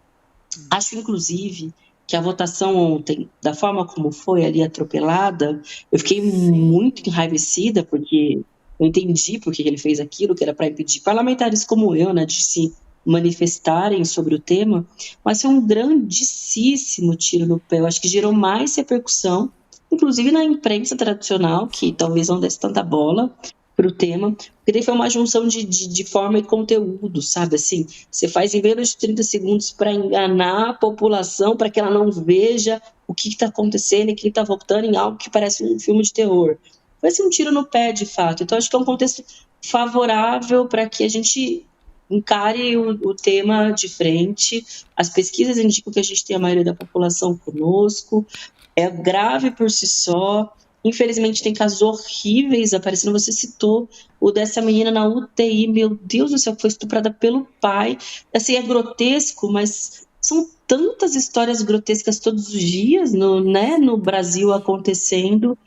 Acho, inclusive, que a votação ontem, da forma como foi ali atropelada, eu fiquei muito enraivecida, porque eu entendi por que ele fez aquilo, que era para impedir parlamentares como eu, né, de se manifestarem sobre o tema, mas foi um grandíssimo tiro no pé. Eu acho que gerou mais repercussão, inclusive na imprensa tradicional, que talvez não desse tanta bola para o tema, porque daí foi uma junção de forma e conteúdo, sabe? Assim, você faz em menos de 30 segundos para enganar a população, para que ela não veja o que está acontecendo e quem está votando em algo que parece um filme de terror. Foi assim, um tiro no pé, de fato. Então, acho que é um contexto favorável para que a gente encare o tema de frente. As pesquisas indicam que a gente tem a maioria da população conosco, é grave por si só. Infelizmente tem casos horríveis aparecendo, você citou o dessa menina na UTI, meu Deus do céu, que foi estuprada pelo pai. Assim, é grotesco, mas são tantas histórias grotescas todos os dias no Brasil acontecendo.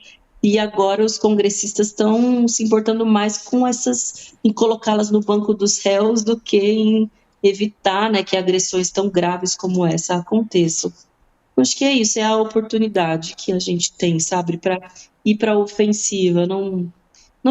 E agora os congressistas estão se importando mais com em colocá-las no banco dos réus do que em evitar, né, que agressões tão graves como essa aconteçam. Acho que é isso, é a oportunidade que a gente tem, sabe, para ir para a ofensiva, não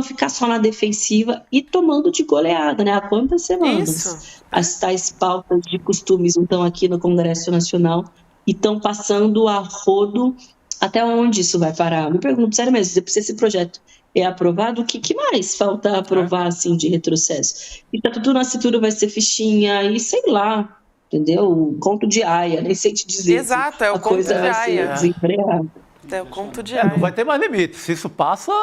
ficar só na defensiva e tomando de goleada, né? Há quantas semanas as tais pautas de costumes não estão aqui no Congresso Nacional e estão passando a rodo. Até onde isso vai parar? Me pergunto, sério mesmo, se esse projeto é aprovado, o que mais falta aprovar, assim, de retrocesso? E tá tudo na cintura, vai ser fichinha, e sei lá, entendeu? Conto de Aia, nem sei te dizer. Exato, é o conto de Aia. É o conto de Aia. Não vai ter mais limite. Se isso passa,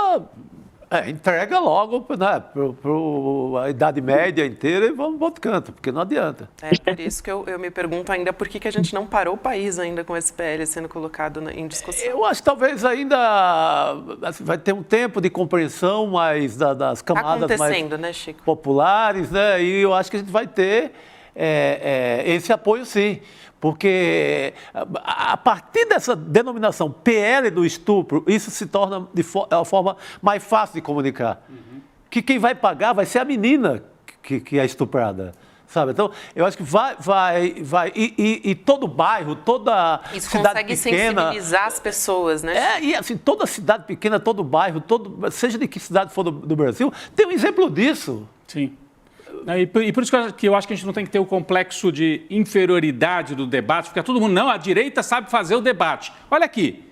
entrega logo, né, para a Idade Média inteira e vamos para outro canto, porque não adianta. É por isso que eu me pergunto ainda por que a gente não parou o país ainda com esse PL sendo colocado em discussão. Eu acho que talvez ainda vai ter um tempo de compreensão mais das camadas mais, né, Chico? populares, né? E eu acho que a gente vai ter esse apoio, sim. Porque a partir dessa denominação PL do estupro, isso se torna a forma mais fácil de comunicar. Que quem vai pagar vai ser a menina que é estuprada, sabe? Então, eu acho que vai e todo bairro, toda isso cidade consegue pequena... sensibilizar as pessoas, né? E assim, toda cidade pequena, todo bairro, seja de que cidade for do Brasil, tem um exemplo disso. Sim. E por isso que eu acho que a gente não tem que ter o complexo de inferioridade do debate, porque todo mundo, não, a direita sabe fazer o debate. Olha aqui,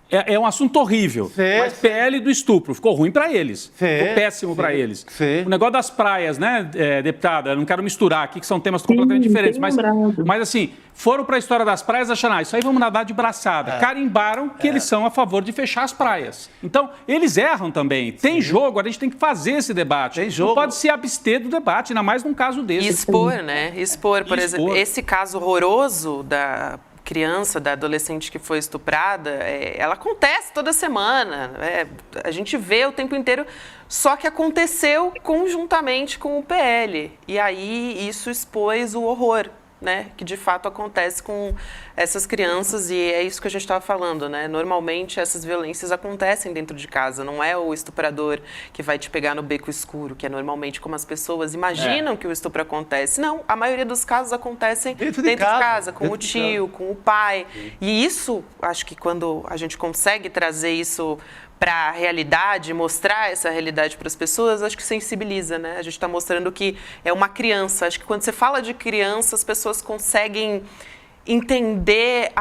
é um assunto horrível, mas PL do estupro, ficou ruim para eles, ficou péssimo para eles. O negócio das praias, né, deputada, eu não quero misturar aqui, que são temas completamente diferentes, mas assim, foram para a história das praias achando, isso aí vamos nadar de braçada. Carimbaram que eles são a favor de fechar as praias. Então, eles erram também. Tem jogo, a gente tem que fazer esse debate. Tem jogo. Não pode se abster do debate, ainda mais num caso desse. Expor, né? Expor, por exemplo, esse caso horroroso da criança, da adolescente que foi estuprada, ela acontece toda semana. A gente vê o tempo inteiro, só que aconteceu conjuntamente com o PL. E aí isso expôs o horror, né, que de fato acontece com essas crianças, e é isso que a gente estava falando, né? Normalmente essas violências acontecem dentro de casa, não é o estuprador que vai te pegar no beco escuro, que é normalmente como as pessoas imaginam que o estupro acontece. Não, a maioria dos casos acontecem dentro de casa, com o tio, com o pai. E isso, acho que quando a gente consegue trazer isso para a realidade, mostrar essa realidade para as pessoas, acho que sensibiliza, né? A gente está mostrando que é uma criança. Acho que quando você fala de criança, as pessoas conseguem entender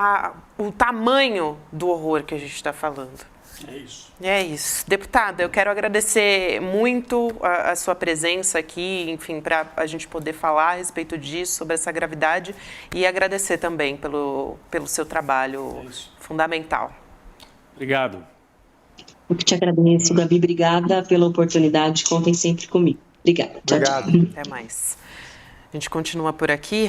o tamanho do horror que a gente está falando. É isso. É isso. Deputada, eu quero agradecer muito a sua presença aqui, enfim, para a gente poder falar a respeito disso, sobre essa gravidade, e agradecer também pelo seu trabalho fundamental. Obrigado. Eu que te agradeço, Gabi. Obrigada pela oportunidade. Contem sempre comigo. Obrigada. Tchau, Obrigado. tchau. Até mais. A gente continua por aqui.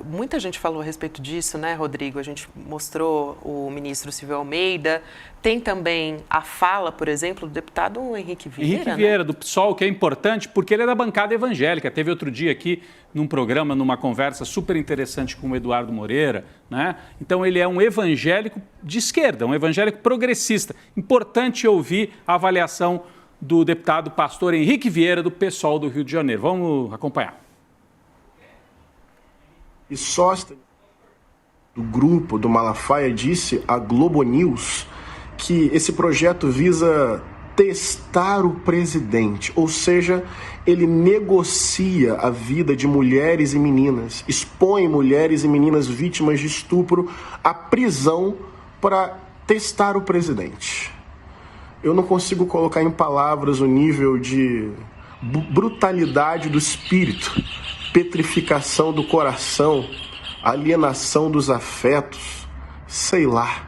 Muita gente falou a respeito disso, né, Rodrigo? A gente mostrou o ministro Silvio Almeida. Tem também a fala, por exemplo, do deputado Henrique Vieira. Henrique Vieira, do PSOL, que é importante porque ele é da bancada evangélica. Teve outro dia aqui num programa, numa conversa super interessante com o Eduardo Moreira, né? Então ele é um evangélico de esquerda, um evangélico progressista. Importante ouvir a avaliação do deputado pastor Henrique Vieira, do PSOL do Rio de Janeiro. Vamos acompanhar. E sócio do grupo do Malafaia disse à Globo News que esse projeto visa testar o presidente, ou seja, ele negocia a vida de mulheres e meninas, expõe mulheres e meninas vítimas de estupro à prisão para testar o presidente. Eu não consigo colocar em palavras o nível de brutalidade do espírito, petrificação do coração, alienação dos afetos, sei lá.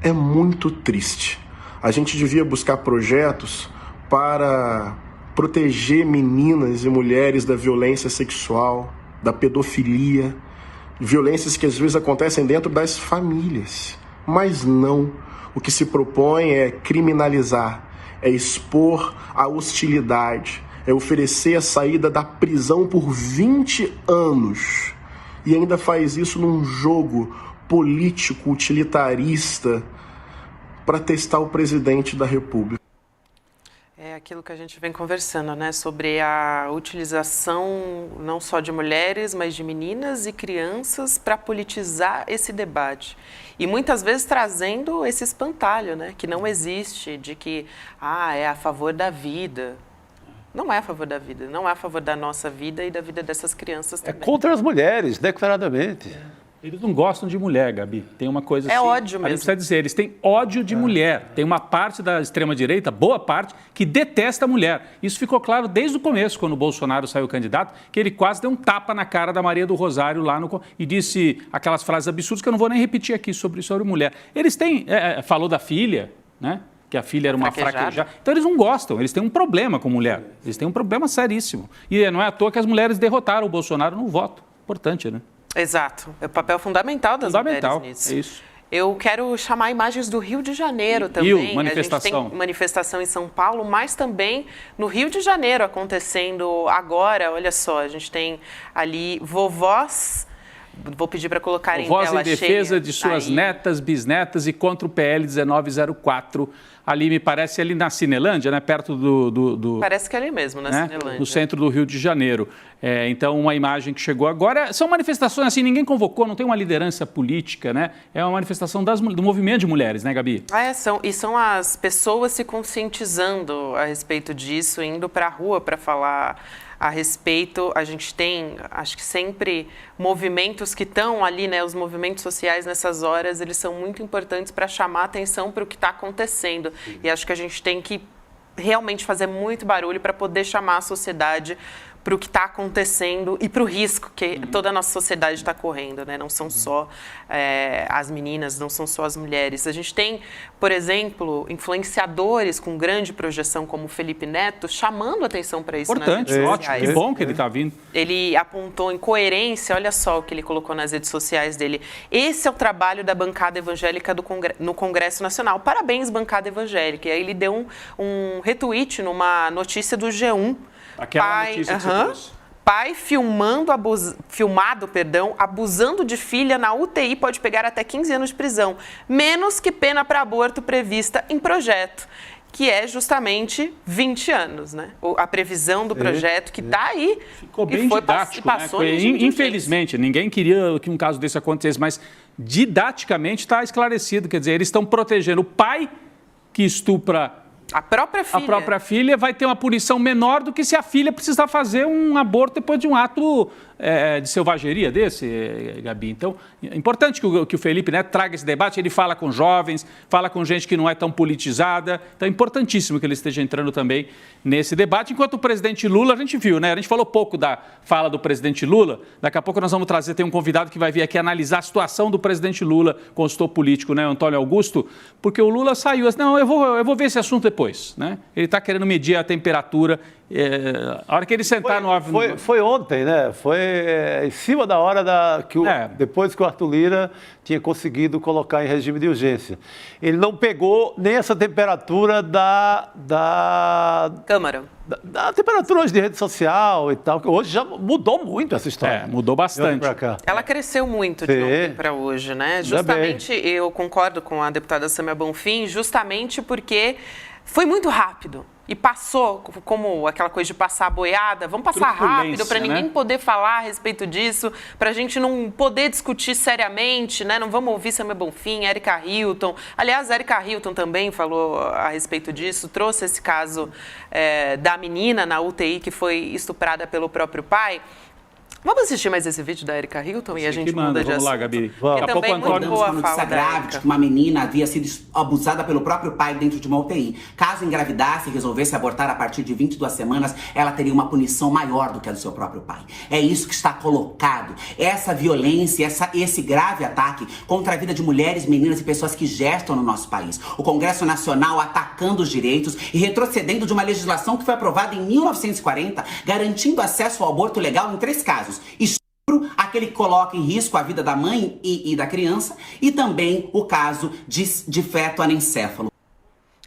É muito triste. A gente devia buscar projetos para proteger meninas e mulheres da violência sexual, da pedofilia, violências que às vezes acontecem dentro das famílias. Mas não. O que se propõe é criminalizar, é expor a hostilidade, é oferecer a saída da prisão por 20 anos. E ainda faz isso num jogo político, utilitarista, para testar o presidente da República. É aquilo que a gente vem conversando, né? Sobre a utilização não só de mulheres, mas de meninas e crianças para politizar esse debate. E muitas vezes trazendo esse espantalho, né? Que não existe, de que é a favor da vida. Não é a favor da vida, não é a favor da nossa vida e da vida dessas crianças também. É contra as mulheres, declaradamente. Eles não gostam de mulher, Gabi. Tem uma coisa assim... É ódio mesmo. A gente precisa dizer, eles têm ódio de mulher. Tem uma parte da extrema-direita, boa parte, que detesta a mulher. Isso ficou claro desde o começo, quando o Bolsonaro saiu candidato, que ele quase deu um tapa na cara da Maria do Rosário lá e disse aquelas frases absurdas que eu não vou nem repetir aqui sobre mulher. Eles têm... falou da filha, né? Que a filha era uma fraquejada. Então eles não gostam, eles têm um problema com mulher. Eles têm um problema seríssimo. E não é à toa que as mulheres derrotaram o Bolsonaro no voto. Importante, né? Exato. É o papel fundamental das mulheres nisso. É isso. Eu quero chamar imagens do Rio de Janeiro também. Manifestação. A gente tem manifestação em São Paulo, mas também no Rio de Janeiro acontecendo agora. Olha só, a gente tem ali vovós. Vou pedir para colocar em tela cheia. Voz em defesa de suas netas, bisnetas e contra o PL 1904. Ali, me parece, ali na Cinelândia, né? Perto do Parece que é ali mesmo, na Cinelândia. No centro do Rio de Janeiro. Então, uma imagem que chegou agora. São manifestações assim, ninguém convocou, não tem uma liderança política, né? É uma manifestação do movimento de mulheres, né, Gabi? São as pessoas se conscientizando a respeito disso, indo para a rua para falar a respeito. A gente tem, acho que sempre, movimentos que estão ali, né? Os movimentos sociais nessas horas, eles são muito importantes para chamar a atenção para o que está acontecendo. E acho que a gente tem que realmente fazer muito barulho para poder chamar a sociedade para o que está acontecendo e para o risco que toda a nossa sociedade está correndo, né? Não são só as meninas, não são só as mulheres. A gente tem, por exemplo, influenciadores com grande projeção como o Felipe Neto chamando atenção para isso nas redes sociais. Ótimo, que bom que ele está vindo. Ele apontou incoerência, olha só o que ele colocou nas redes sociais dele. Esse é o trabalho da bancada evangélica no Congresso Nacional. Parabéns, bancada evangélica. E aí ele deu um retweet numa notícia do G1. Aquela notícia que você trouxe. Pai filmado, abusando de filha na UTI pode pegar até 15 anos de prisão, menos que pena para aborto prevista em projeto, que é justamente 20 anos, né? A previsão do projeto que está aí. Ficou bem didático, né? Infelizmente, ninguém queria que um caso desse acontecesse, mas didaticamente está esclarecido. Quer dizer, eles estão protegendo o pai que estupra A própria filha. A própria filha vai ter uma punição menor do que se a filha precisar fazer um aborto depois de um ato de selvageria desse, Gabi. Então, é importante que o Felipe Neto traga esse debate. Ele fala com jovens, fala com gente que não é tão politizada. Então, é importantíssimo que ele esteja entrando também nesse debate. Enquanto o presidente Lula, a gente viu, né? A gente falou pouco da fala do presidente Lula. Daqui a pouco nós vamos trazer, tem um convidado que vai vir aqui analisar a situação do presidente Lula, consultor político, né, Antônio Augusto, porque o Lula saiu assim, não, eu vou ver esse assunto depois, né? Ele está querendo medir a temperatura. A hora que ele sentar no avião... Foi ontem, né? Foi em cima da hora depois que o Arthur Lira tinha conseguido colocar em regime de urgência. Ele não pegou nem essa temperatura da Câmara. Da temperatura hoje de rede social e tal, que hoje já mudou muito essa história. Mudou bastante. Ela cresceu muito de ontem para hoje, né? Justamente, eu concordo com a deputada Sâmia Bonfim, justamente porque foi muito rápido. E passou, como aquela coisa de passar a boiada, vamos passar rápido para ninguém poder falar a respeito disso, para a gente não poder discutir seriamente, né? Não vamos ouvir Sâmia Bonfim, Érica Hilton. Aliás, a Érica Hilton também falou a respeito disso, trouxe esse caso da menina na UTI que foi estuprada pelo próprio pai. Vamos assistir mais esse vídeo da Érica Hilton e a gente muda de assunto. Vamos lá, Gabi. Porque também é muito boa a fala grave de que uma menina havia sido abusada pelo próprio pai dentro de uma UTI. Caso engravidasse e resolvesse abortar a partir de 22 semanas, ela teria uma punição maior do que a do seu próprio pai. É isso que está colocado. Essa violência, esse grave ataque contra a vida de mulheres, meninas e pessoas que gestam no nosso país. O Congresso Nacional atacando os direitos e retrocedendo de uma legislação que foi aprovada em 1940, garantindo acesso ao aborto legal em 3 casos. Estupro, aquele que coloca em risco a vida da mãe e da criança, e também o caso de feto anencéfalo.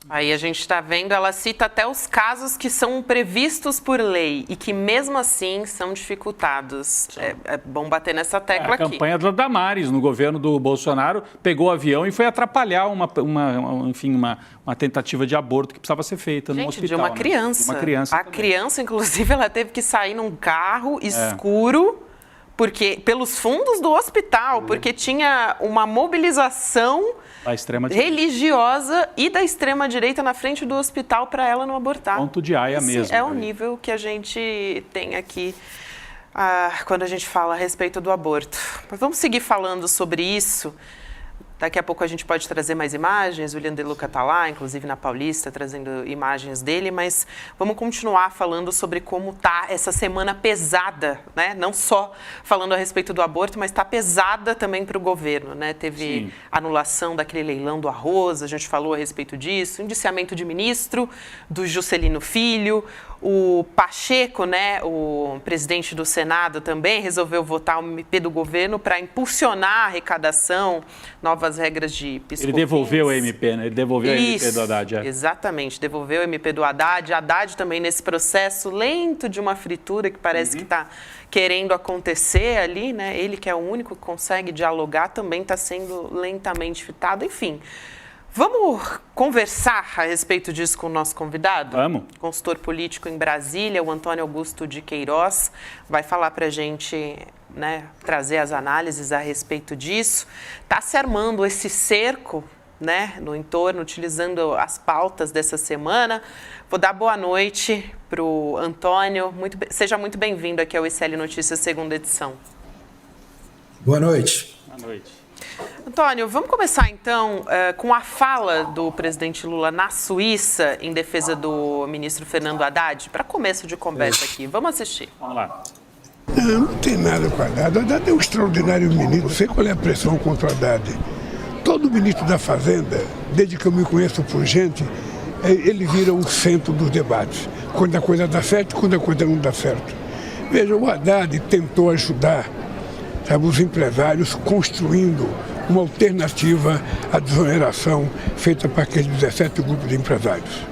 Aí a gente está vendo, ela cita até os casos que são previstos por lei e que mesmo assim são dificultados. É bom bater nessa tecla aqui. A campanha da Damares no governo do Bolsonaro pegou o avião e foi atrapalhar uma tentativa de aborto que precisava ser feita no hospital. De uma criança. De uma criança. A criança, inclusive, ela teve que sair num carro escuro pelos fundos do hospital, porque tinha uma mobilização religiosa e da extrema-direita na frente do hospital para ela não abortar. Ponto de aia mesmo. É o nível que a gente tem aqui quando a gente fala a respeito do aborto. Mas vamos seguir falando sobre isso. Daqui a pouco a gente pode trazer mais imagens, o William De Luca está lá, inclusive na Paulista, trazendo imagens dele, mas vamos continuar falando sobre como está essa semana pesada, né? Não só falando a respeito do aborto, mas está pesada também para o governo, né? Teve anulação daquele leilão do arroz, a gente falou a respeito disso, indiciamento de ministro, do Juscelino Filho, o Pacheco, né, o presidente do Senado também resolveu votar o MP do governo para impulsionar a arrecadação, novas regras de PIS/COFINS. Ele devolveu o MP, né? Ele devolveu o MP do Haddad. Exatamente, devolveu o MP do Haddad. Haddad também nesse processo lento de uma fritura que parece que está querendo acontecer ali, né? Ele que é o único que consegue dialogar também está sendo lentamente fitado, enfim. Vamos conversar a respeito disso com o nosso convidado? Vamos. Consultor político em Brasília, o Antônio Augusto de Queiroz, vai falar para a gente, né, trazer as análises a respeito disso. Está se armando esse cerco, né, no entorno, utilizando as pautas dessa semana. Vou dar boa noite para o Antônio. Seja muito bem-vindo aqui ao ICL Notícias, segunda edição. Boa noite. Boa noite. Antônio, vamos começar então com a fala do presidente Lula na Suíça em defesa do ministro Fernando Haddad, para começo de conversa aqui. Vamos assistir. Vamos lá. Não tem nada com o Haddad. O Haddad é um extraordinário ministro. Não sei qual é a pressão contra o Haddad. Todo ministro da Fazenda, desde que eu me conheço por gente, ele vira o centro dos debates. Quando a coisa dá certo, quando a coisa não dá certo. Veja, o Haddad tentou ajudar os empresários construindo uma alternativa à desoneração feita para aqueles 17 grupos de empresários.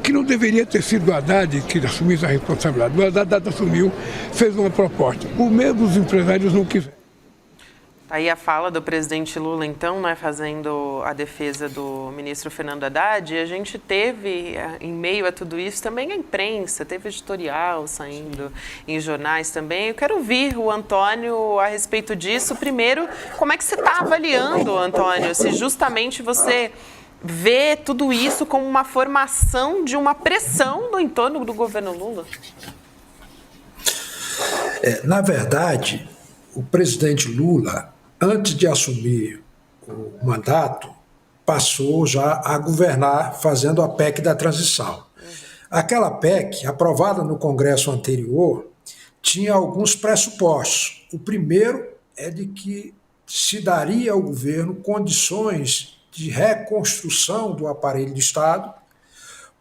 Que não deveria ter sido o Haddad que assumisse a responsabilidade. O Haddad assumiu, fez uma proposta. O mesmo os empresários não quiseram. Aí a fala do presidente Lula, então, né, fazendo a defesa do ministro Fernando Haddad, e a gente teve, em meio a tudo isso, também a imprensa, teve editorial saindo em jornais também. Eu quero ouvir o Antônio a respeito disso. Primeiro, como é que você está avaliando, Antônio, se justamente você vê tudo isso como uma formação de uma pressão no entorno do governo Lula? Na verdade, o presidente Lula, antes de assumir o mandato, passou já a governar fazendo a PEC da transição. Aquela PEC, aprovada no Congresso anterior, tinha alguns pressupostos. O primeiro é de que se daria ao governo condições de reconstrução do aparelho do Estado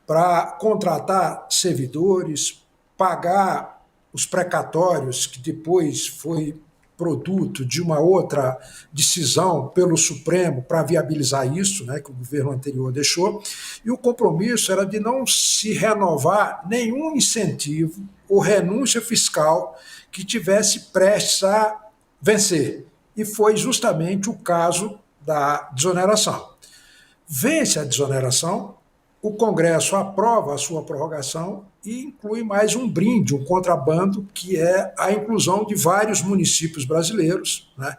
para contratar servidores, pagar os precatórios, que depois foi produto de uma outra decisão pelo Supremo para viabilizar isso, né, que o governo anterior deixou, e o compromisso era de não se renovar nenhum incentivo ou renúncia fiscal que tivesse prestes a vencer. E foi justamente o caso da desoneração. Vence a desoneração, o Congresso aprova a sua prorrogação e inclui mais um brinde, um contrabando, que é a inclusão de vários municípios brasileiros, né,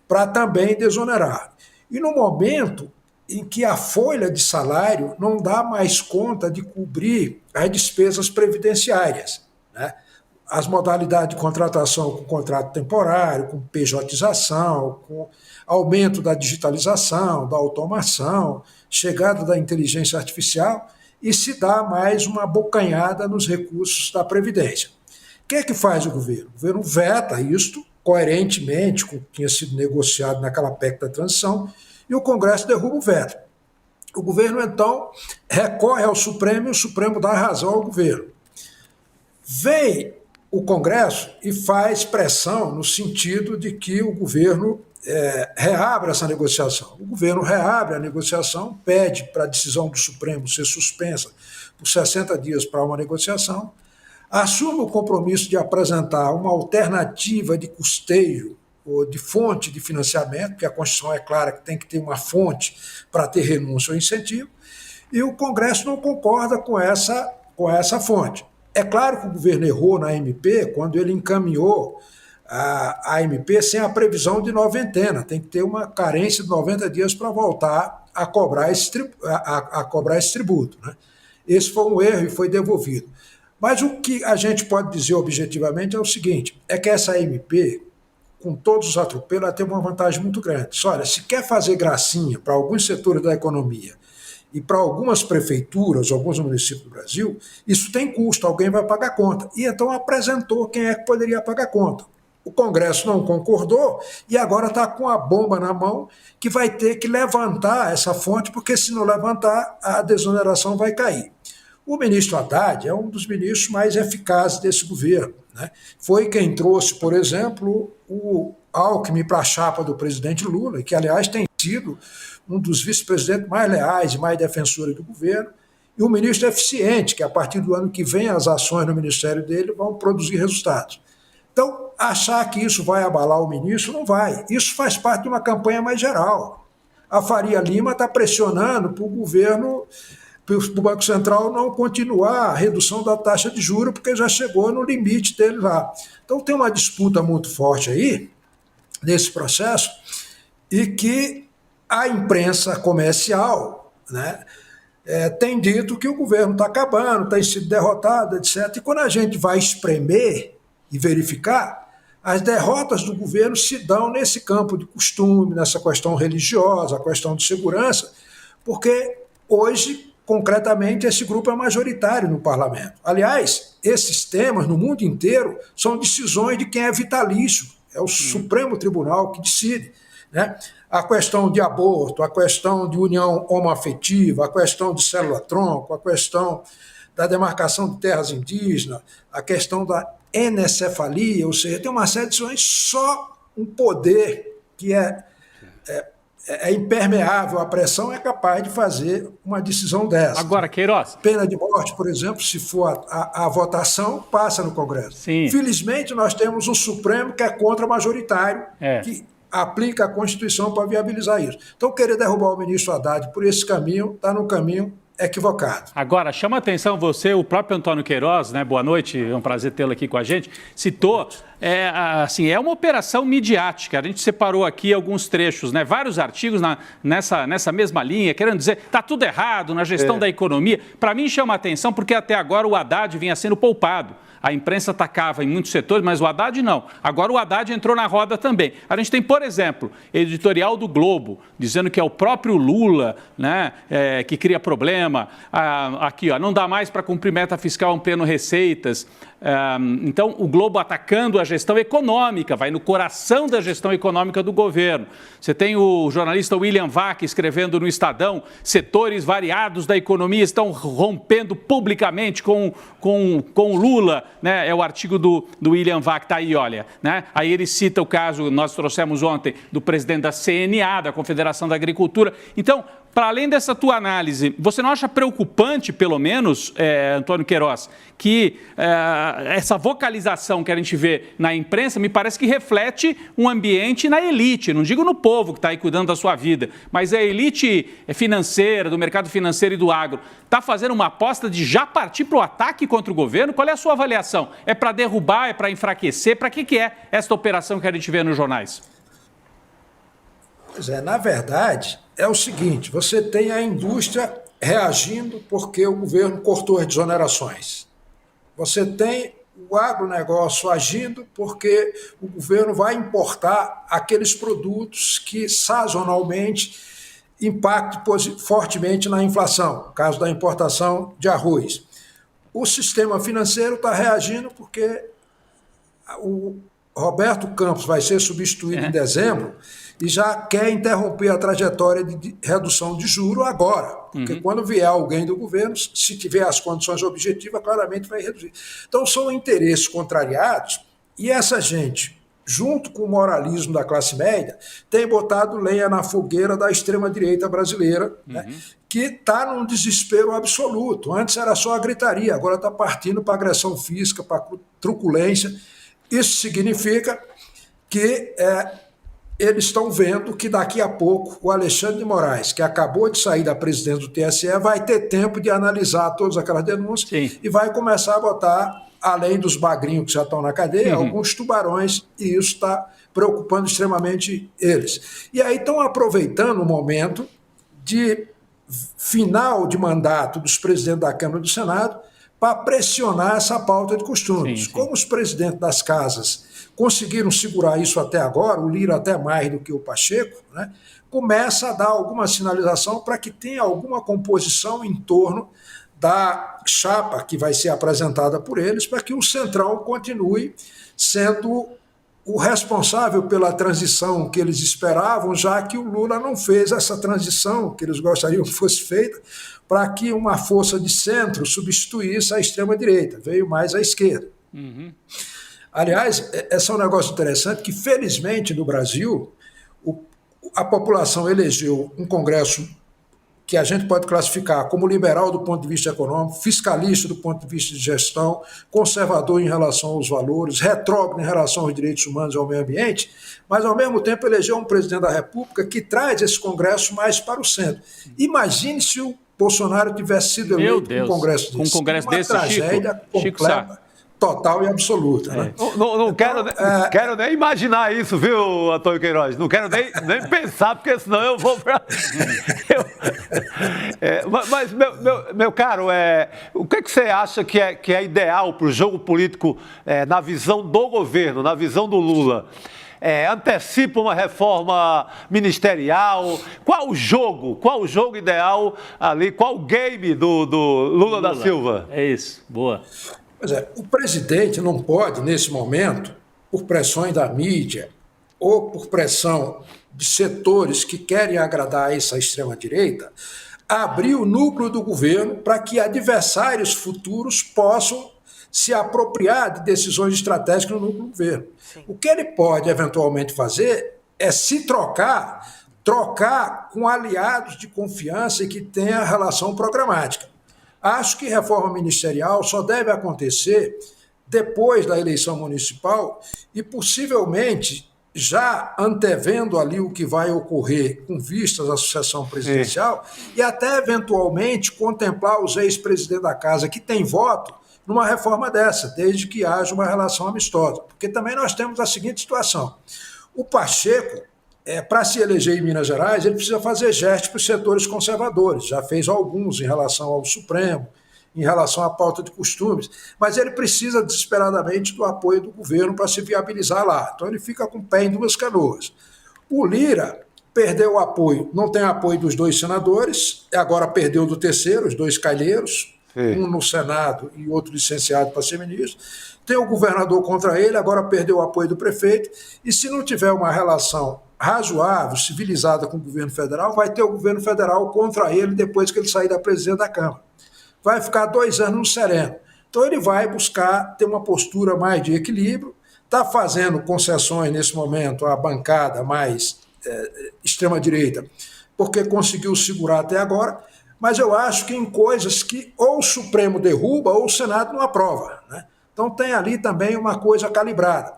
para também desonerar. E no momento em que a folha de salário não dá mais conta de cobrir as despesas previdenciárias, né, as modalidades de contratação com contrato temporário, com pejotização, com aumento da digitalização, da automação, chegada da inteligência artificial, e se dá mais uma abocanhada nos recursos da Previdência. O que é que faz o governo? O governo veta isto, coerentemente com o que tinha sido negociado naquela PEC da transição, e o Congresso derruba o veto. O governo, então, recorre ao Supremo e o Supremo dá razão ao governo. Vem o Congresso e faz pressão no sentido de que o governo reabra essa negociação. O governo reabre a negociação, pede para a decisão do Supremo ser suspensa por 60 dias para uma negociação, assume o compromisso de apresentar uma alternativa de custeio ou de fonte de financiamento, porque a Constituição é clara que tem que ter uma fonte para ter renúncia ou incentivo, e o Congresso não concorda com essa fonte. É claro que o governo errou na MP quando ele encaminhou a MP sem a previsão de noventena. Tem que ter uma carência de 90 dias para voltar a cobrar esse tributo, né? Esse foi um erro e foi devolvido. Mas o que a gente pode dizer objetivamente é o seguinte, é que essa MP, com todos os atropelos, ela tem uma vantagem muito grande. Olha, se quer fazer gracinha para alguns setores da economia e para algumas prefeituras, alguns municípios do Brasil, isso tem custo, alguém vai pagar conta. E então apresentou quem é que poderia pagar conta. O Congresso não concordou e agora está com a bomba na mão que vai ter que levantar essa fonte, porque se não levantar, a desoneração vai cair. O ministro Haddad é um dos ministros mais eficazes desse governo, né? Foi quem trouxe, por exemplo, o Alckmin para a chapa do presidente Lula, que, aliás, tem sido um dos vice-presidentes mais leais e mais defensores do governo, e um ministro eficiente, que a partir do ano que vem as ações no ministério dele vão produzir resultados. Então, achar que isso vai abalar o ministro, não vai. Isso faz parte de uma campanha mais geral. A Faria Lima está pressionando para o governo, para o Banco Central não continuar a redução da taxa de juros, porque já chegou no limite dele lá. Então, tem uma disputa muito forte aí, nesse processo, e que a imprensa comercial, né, tem dito que o governo está acabando, tem sido derrotado, etc. E quando a gente vai espremer e verificar, as derrotas do governo se dão nesse campo de costume, nessa questão religiosa, a questão de segurança, porque hoje, concretamente, esse grupo é majoritário no parlamento. Aliás, esses temas no mundo inteiro são decisões de quem é vitalício, é o Supremo Tribunal que decide, né? A questão de aborto, a questão de união homoafetiva, a questão de célula-tronco, a questão da demarcação de terras indígenas, a questão da enecefalia, ou seja, tem uma série de decisões, só um poder que é impermeável à pressão é capaz de fazer uma decisão dessa. Agora, Queiroz. Pena de morte, por exemplo, se for a votação, passa no Congresso. Sim. Felizmente, nós temos um Supremo que é contra-majoritário, que aplica a Constituição para viabilizar isso. Então, querer derrubar o ministro Haddad por esse caminho, está no caminho equivocado. Agora, chama a atenção você, o próprio Antônio Queiroz, né? Boa noite, é um prazer tê-lo aqui com a gente, citou, é uma operação midiática, a gente separou aqui alguns trechos, né? Vários artigos nessa mesma linha, querendo dizer, está tudo errado na gestão da economia. Para mim chama a atenção porque até agora o Haddad vinha sendo poupado. A imprensa atacava em muitos setores, mas o Haddad não. Agora o Haddad entrou na roda também. A gente tem, por exemplo, editorial do Globo, dizendo que é o próprio Lula, né, que cria problema. Aqui, ó, não dá mais para cumprir meta fiscal ampliando receitas. Então, o Globo atacando a gestão econômica, vai no coração da gestão econômica do governo. Você tem o jornalista William Vac escrevendo no Estadão, setores variados da economia estão rompendo publicamente com o Lula, né? É o artigo do William Vac, está aí, olha. Né? Aí ele cita o caso, nós trouxemos ontem, do presidente da CNA, da Confederação da Agricultura. Então, para além dessa tua análise, você não acha preocupante, pelo menos, Antônio Queiroz, que essa vocalização que a gente vê na imprensa me parece que reflete um ambiente na elite, não digo no povo que está aí cuidando da sua vida, mas a elite financeira, do mercado financeiro e do agro, está fazendo uma aposta de já partir para o ataque contra o governo? Qual é a sua avaliação? É para derrubar, é para enfraquecer? Para que é esta operação que a gente vê nos jornais? Pois é, na verdade, é o seguinte, você tem a indústria reagindo porque o governo cortou as desonerações. Você tem o agronegócio agindo porque o governo vai importar aqueles produtos que sazonalmente impactam fortemente na inflação, no caso da importação de arroz. O sistema financeiro está reagindo porque o Roberto Campos vai ser substituído em dezembro e já quer interromper a trajetória de redução de juros agora. Porque quando vier alguém do governo, se tiver as condições objetivas, claramente vai reduzir. Então, são interesses contrariados e essa gente, junto com o moralismo da classe média, tem botado lenha na fogueira da extrema-direita brasileira, né, que está num desespero absoluto. Antes era só a gritaria, agora está partindo para agressão física, para truculência. Isso significa que eles estão vendo que daqui a pouco o Alexandre de Moraes, que acabou de sair da presidência do TSE, vai ter tempo de analisar todas aquelas denúncias e vai começar a botar, além dos bagrinhos que já estão na cadeia, alguns tubarões, e isso está preocupando extremamente eles. E aí estão aproveitando o momento de final de mandato dos presidentes da Câmara e do Senado para pressionar essa pauta de costumes. Como os presidentes das casas conseguiram segurar isso até agora, o Lira até mais do que o Pacheco, né, começa a dar alguma sinalização para que tenha alguma composição em torno da chapa que vai ser apresentada por eles, para que o Centrão continue sendo o responsável pela transição que eles esperavam, já que o Lula não fez essa transição que eles gostariam que fosse feita, para que uma força de centro substituísse a extrema-direita, veio mais à esquerda. Aliás, esse é um negócio interessante que, felizmente, no Brasil, a população elegeu um Congresso que a gente pode classificar como liberal do ponto de vista econômico, fiscalista do ponto de vista de gestão, conservador em relação aos valores, retrógrado em relação aos direitos humanos e ao meio ambiente, mas, ao mesmo tempo, elegeu um presidente da República que traz esse Congresso mais para o centro. Imagine se o Bolsonaro tivesse sido eleito com um Congresso desse. Com um Congresso desse, tragédia completa, total e absoluta. Né? Não quero nem imaginar isso, viu, Antônio Queiroz? Não quero nem pensar, porque senão eu vou para... Mas, meu caro, o que você acha que é ideal para o jogo político na visão do governo, na visão do Lula? Antecipa uma reforma ministerial? Qual o jogo ideal ali? Qual o game do Lula da Silva? É isso, boa. Pois é, o presidente não pode, nesse momento, por pressões da mídia ou por pressão de setores que querem agradar essa extrema-direita, abrir o núcleo do governo para que adversários futuros possam se apropriar de decisões estratégicas no núcleo do governo. O que ele pode, eventualmente, fazer é se trocar com aliados de confiança e que tenha relação programática. Acho que reforma ministerial só deve acontecer depois da eleição municipal e, possivelmente, já antevendo ali o que vai ocorrer com vistas à sucessão presidencial e até, eventualmente, contemplar os ex-presidentes da casa que têm voto numa reforma dessa, desde que haja uma relação amistosa. Porque também nós temos a seguinte situação. O Pacheco, para se eleger em Minas Gerais, ele precisa fazer gestos para os setores conservadores. Já fez alguns em relação ao Supremo, em relação à pauta de costumes, mas ele precisa desesperadamente do apoio do governo para se viabilizar lá. Então ele fica com o pé em duas canoas. O Lira perdeu o apoio, não tem apoio dos 2 senadores, agora perdeu do terceiro, os 2 calheiros, um no Senado e outro licenciado para ser ministro. Tem o governador contra ele, agora perdeu o apoio do prefeito, e se não tiver uma relação razoável, civilizada com o governo federal, vai ter o governo federal contra ele depois que ele sair da presidência da Câmara. Vai ficar 2 anos no sereno. Então ele vai buscar ter uma postura mais de equilíbrio, está fazendo concessões nesse momento à bancada mais extrema-direita, porque conseguiu segurar até agora, mas eu acho que em coisas que ou o Supremo derruba ou o Senado não aprova, né? Então tem ali também uma coisa calibrada.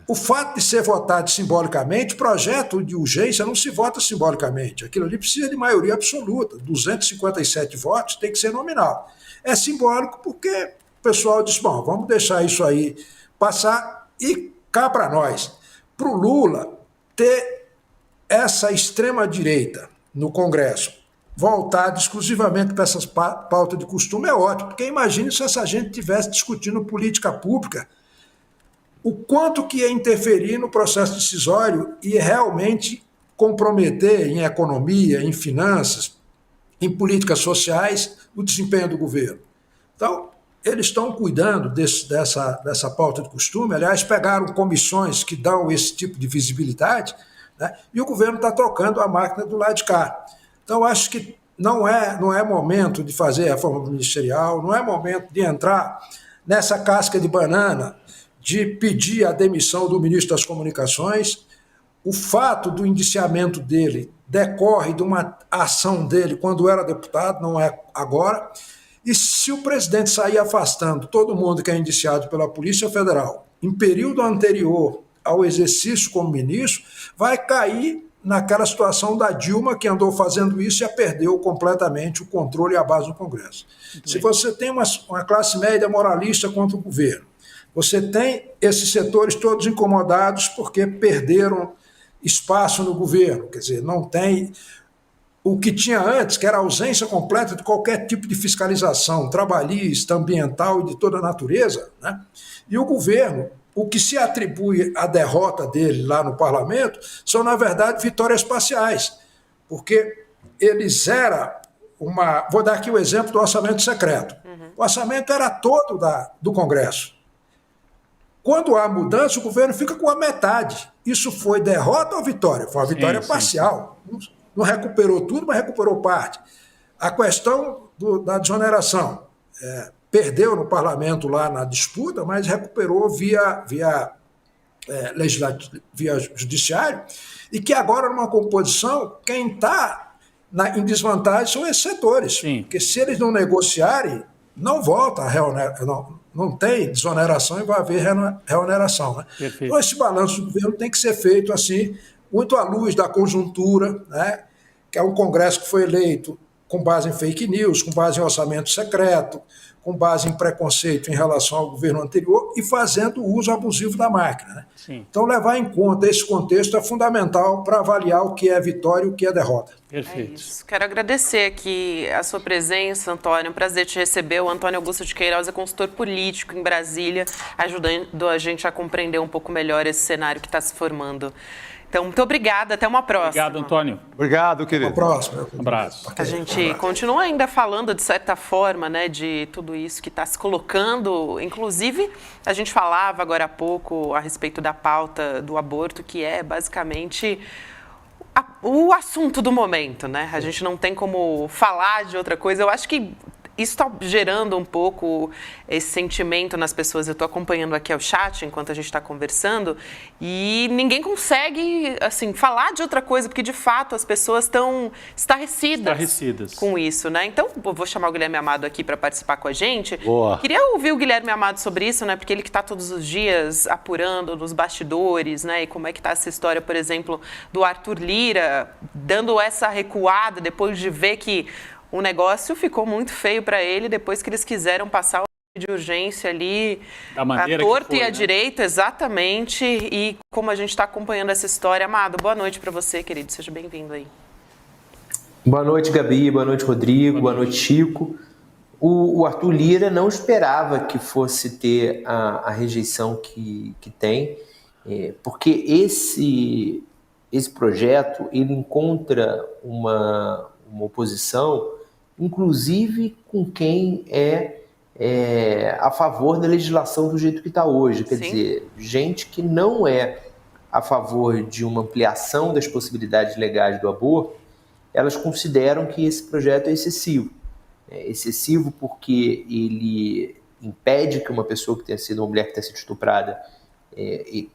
O fato de ser votado simbolicamente, projeto de urgência não se vota simbolicamente. Aquilo ali precisa de maioria absoluta. 257 votos tem que ser nominal. É simbólico porque o pessoal diz, bom, vamos deixar isso aí passar e cá para nós. Para o Lula ter essa extrema-direita no Congresso voltado exclusivamente para essas pautas de costume é ótimo, porque imagine se essa gente estivesse discutindo política pública, o quanto que ia interferir no processo decisório e realmente comprometer em economia, em finanças, em políticas sociais, o desempenho do governo. Então, eles estão cuidando dessa pauta de costume, aliás, pegaram comissões que dão esse tipo de visibilidade, né, e o governo está trocando a máquina do lado de cá. Então, acho que não é momento de fazer a reforma ministerial, não é momento de entrar nessa casca de banana, de pedir a demissão do ministro das Comunicações. O fato do indiciamento dele decorre de uma ação dele quando era deputado, não é agora. E se o presidente sair afastando todo mundo que é indiciado pela Polícia Federal em período anterior ao exercício como ministro, vai cair naquela situação da Dilma, que andou fazendo isso e perdeu completamente o controle e a base do Congresso. Se você tem uma classe média moralista contra o governo, você tem esses setores todos incomodados porque perderam espaço no governo, quer dizer, não tem o que tinha antes, que era a ausência completa de qualquer tipo de fiscalização trabalhista, ambiental e de toda a natureza, né? E o governo, o que se atribui à derrota dele lá no parlamento são, na verdade, vitórias parciais, porque ele zera uma... Vou dar aqui o exemplo do orçamento secreto. O orçamento era todo do Congresso. Quando há mudança, o governo fica com a metade. Isso foi derrota ou vitória? Foi uma vitória parcial. Não recuperou tudo, mas recuperou parte. A questão da desoneração. Perdeu no parlamento lá na disputa, mas recuperou via judiciário, e que agora, numa composição, quem está em desvantagem são esses setores. Porque se eles não negociarem, não volta a reoneração, não tem desoneração e vai haver reoneração. Né? Então, esse balanço do governo tem que ser feito assim, muito à luz da conjuntura, né? Que é um Congresso que foi eleito com base em fake news, com base em orçamento secreto, com base em preconceito em relação ao governo anterior e fazendo uso abusivo da máquina. Né? Então, levar em conta esse contexto é fundamental para avaliar o que é vitória e o que é derrota. Perfeito. Quero agradecer aqui a sua presença, Antônio. É um prazer te receber. O Antônio Augusto de Queiroz é consultor político em Brasília, ajudando a gente a compreender um pouco melhor esse cenário que está se formando. Então, muito obrigada. Até uma próxima. Obrigado, Antônio. Obrigado, querido. Até a próxima. Um abraço. A gente continua ainda falando, de certa forma, né, de tudo isso que está se colocando. Inclusive, a gente falava agora há pouco a respeito da pauta do aborto, que é basicamente o assunto do momento, né? A gente não tem como falar de outra coisa. Eu acho que isso está gerando um pouco esse sentimento nas pessoas. Eu estou acompanhando aqui o chat enquanto a gente está conversando e ninguém consegue, assim, falar de outra coisa, porque, de fato, as pessoas estão estarrecidas com isso, né? Então, vou chamar o Guilherme Amado aqui para participar com a gente. Boa. Queria ouvir o Guilherme Amado sobre isso, né? Porque ele que está todos os dias apurando nos bastidores, né? E como é que está essa história, por exemplo, do Arthur Lira, dando essa recuada depois de ver que o negócio ficou muito feio para ele depois que eles quiseram passar o de urgência ali, a torta e a direita, exatamente. E como a gente está acompanhando essa história, Amado, boa noite para você, querido. Seja bem-vindo aí. Boa noite, Gabi. Boa noite, Rodrigo. Boa noite, Chico. O Arthur Lira não esperava que fosse ter a rejeição que tem, porque esse projeto ele encontra uma oposição, inclusive com quem é a favor da legislação do jeito que está hoje. Quer dizer, gente que não é a favor de uma ampliação das possibilidades legais do aborto, elas consideram que esse projeto é excessivo. É excessivo porque ele impede que uma pessoa que tenha sido uma mulher que tenha sido estuprada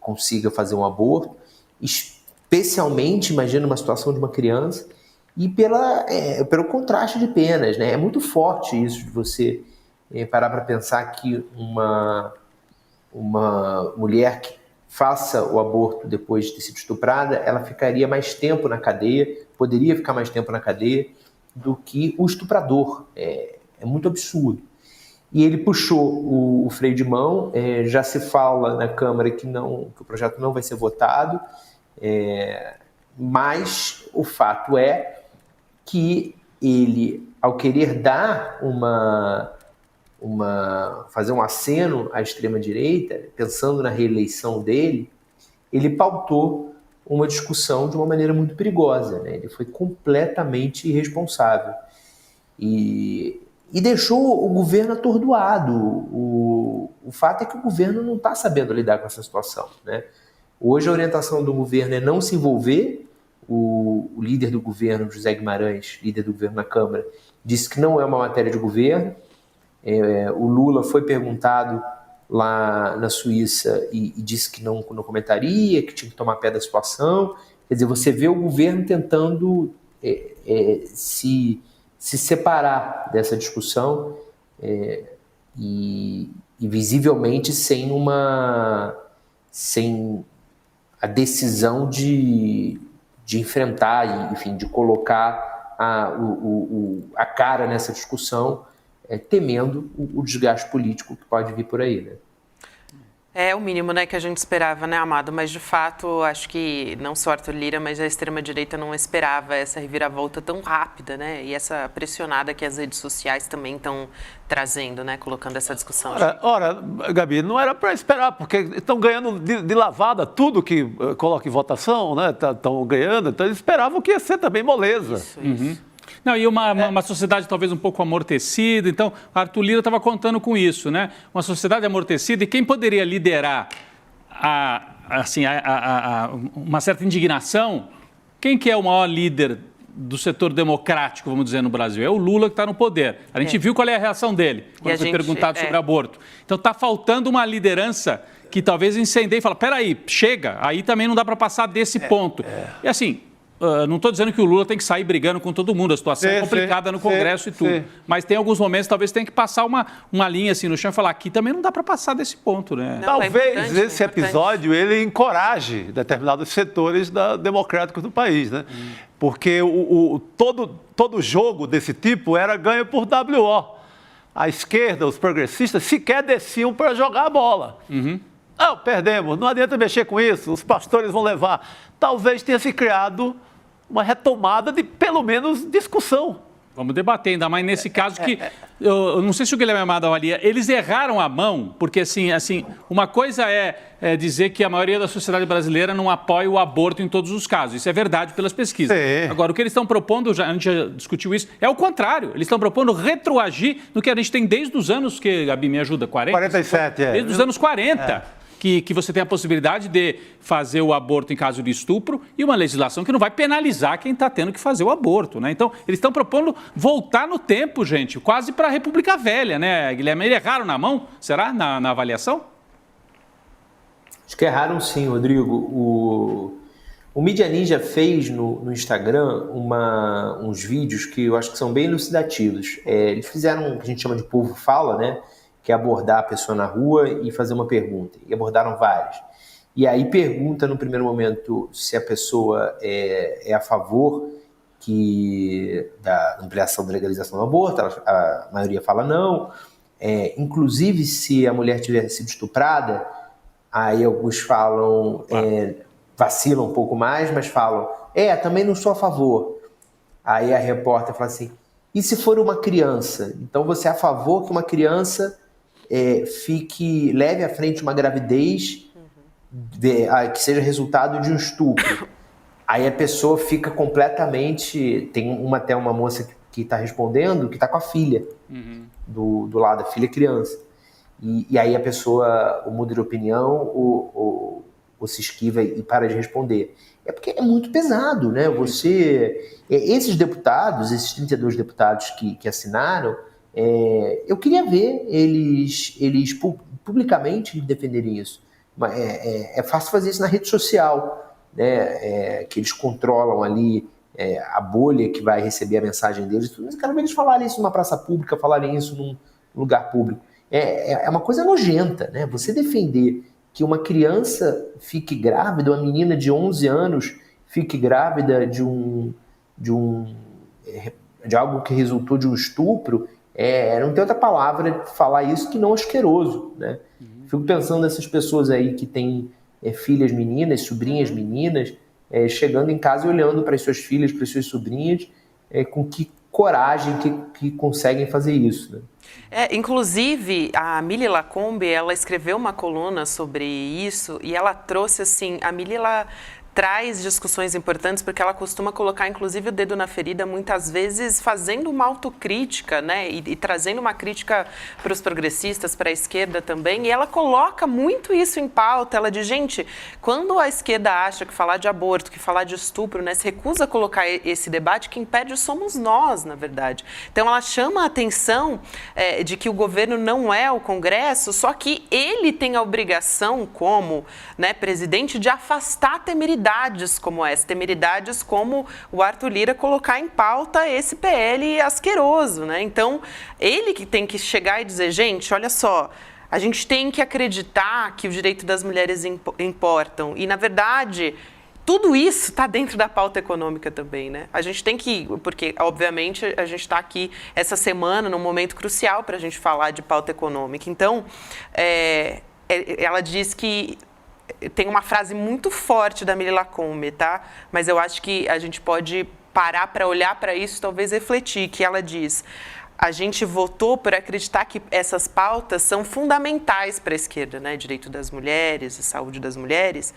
consiga fazer um aborto, especialmente, imagina, uma situação de uma criança, e pelo contraste de penas, né? É muito forte isso de você parar para pensar que uma mulher que faça o aborto depois de ter sido estuprada, ela ficaria mais tempo na cadeia, poderia ficar mais tempo na cadeia do que o estuprador. É muito absurdo. E ele puxou o freio de mão, já se fala na Câmara que o projeto não vai ser votado, mas o fato é que ele, ao querer dar fazer um aceno à extrema-direita, pensando na reeleição dele, ele pautou uma discussão de uma maneira muito perigosa, né? Ele foi completamente irresponsável e deixou o governo atordoado. O fato é que o governo não está sabendo lidar com essa situação, né? Hoje a orientação do governo é não se envolver. O líder do governo, José Guimarães, líder do governo na Câmara, disse que não é uma matéria de governo. O Lula foi perguntado lá na Suíça e disse que não comentaria, que tinha que tomar pé da situação. Quer dizer, você vê o governo tentando se separar dessa discussão e visivelmente sem a decisão de enfrentar, enfim, de colocar a cara nessa discussão, temendo o desgaste político que pode vir por aí, né? É o mínimo, né, que a gente esperava, né, Amado? Mas, de fato, acho que não só Arthur Lira, mas a extrema-direita não esperava essa reviravolta tão rápida, né? E essa pressionada que as redes sociais também estão trazendo, né? Colocando essa discussão. Ora, Gabi, não era para esperar, porque estão ganhando de lavada tudo que coloca em votação, né? Estão ganhando, então eles esperavam que ia ser também moleza. Isso. Não, e uma sociedade talvez um pouco amortecida. Então, Arthur Lira estava contando com isso, né? Uma sociedade amortecida, e quem poderia liderar uma certa indignação? Quem que é o maior líder do setor democrático, vamos dizer, no Brasil? É o Lula, que está no poder. A gente viu qual é a reação dele quando foi perguntado sobre aborto. Então, está faltando uma liderança que talvez incendeie e fala, peraí, chega, aí também não dá para passar desse ponto. E assim... não estou dizendo que o Lula tem que sair brigando com todo mundo, a situação é complicada no Congresso e tudo. Mas tem alguns momentos, talvez tenha que passar uma linha assim no chão e falar, aqui também não dá para passar desse ponto, né? Não, talvez esse episódio ele encoraje determinados setores democráticos do país, né? Porque todo jogo desse tipo era ganho por WO. A esquerda, os progressistas, sequer desciam para jogar a bola. Não, perdemos, não adianta mexer com isso, os pastores vão levar. Talvez tenha se criado uma retomada de, pelo menos, discussão. Vamos debater, ainda mais nesse caso que, eu não sei se o Guilherme Amado avalia, eles erraram a mão, porque assim uma coisa é dizer que a maioria da sociedade brasileira não apoia o aborto em todos os casos, isso é verdade pelas pesquisas. Agora, o que eles estão propondo, a gente já discutiu isso, é o contrário, eles estão propondo retroagir no que a gente tem desde os anos, que, Gabi, me ajuda, 47, Desde os anos 40. que você tem a possibilidade de fazer o aborto em caso de estupro e uma legislação que não vai penalizar quem está tendo que fazer o aborto, né? Então, eles estão propondo voltar no tempo, gente, quase para a República Velha, né, Guilherme? Eles erraram na mão, será, na avaliação? Acho que erraram sim, Rodrigo. O Mídia Ninja fez no Instagram uns vídeos que eu acho que são bem elucidativos. Eles fizeram o que a gente chama de povo fala, né? Que é abordar a pessoa na rua e fazer uma pergunta. E abordaram várias. E aí pergunta no primeiro momento se a pessoa é a favor da ampliação da legalização do aborto. A maioria fala não. Inclusive, se a mulher tiver sido estuprada, aí alguns falam, vacilam um pouco mais, mas falam, também não sou a favor. Aí a repórter fala assim, e se for uma criança? Então você é a favor que uma criança leve à frente uma gravidez que seja resultado de um estupro. Aí a pessoa fica completamente... Tem até uma moça que está respondendo que está com a filha do lado, a filha criança. E aí a pessoa muda de opinião ou se esquiva e para de responder. É porque é muito pesado, né? Esses deputados, esses 32 deputados que assinaram, eu queria ver eles publicamente defenderem isso. Mas é fácil fazer isso na rede social, né? Que eles controlam ali a bolha que vai receber a mensagem deles. Mas eu quero ver eles falarem isso numa praça pública, falarem isso num lugar público. É uma coisa nojenta, né? Você defender que uma criança fique grávida, uma menina de 11 anos fique grávida de algo que resultou de um estupro, não tem outra palavra de falar isso que não asqueroso, né? Fico pensando nessas pessoas aí que têm filhas meninas, sobrinhas meninas, chegando em casa e olhando para as suas filhas, para as suas sobrinhas, com que coragem que conseguem fazer isso, né? Inclusive, a Mili Lacombe, ela escreveu uma coluna sobre isso e ela trouxe, assim, a Mili, ela traz discussões importantes porque ela costuma colocar, inclusive, o dedo na ferida, muitas vezes fazendo uma autocrítica, né, e trazendo uma crítica para os progressistas, para a esquerda também, e ela coloca muito isso em pauta. Ela diz, gente, quando a esquerda acha que falar de aborto, que falar de estupro, né, se recusa a colocar esse debate, quem perde somos nós, na verdade. Então, ela chama a atenção de que o governo não é o Congresso, só que ele tem a obrigação, como, né, presidente, de afastar temeridades como essa, temeridades como o Arthur Lira colocar em pauta esse PL asqueroso, né? Então, ele que tem que chegar e dizer, gente, olha só, a gente tem que acreditar que o direito das mulheres importam. E, na verdade, tudo isso está dentro da pauta econômica também, né? A gente tem que, porque, obviamente, a gente está aqui essa semana num momento crucial para a gente falar de pauta econômica. Então, ela diz que tem uma frase muito forte da Mili Lacombe, tá? Mas eu acho que a gente pode parar para olhar para isso, talvez refletir, que ela diz, a gente votou por acreditar que essas pautas são fundamentais para a esquerda, né? Direito das mulheres, a saúde das mulheres.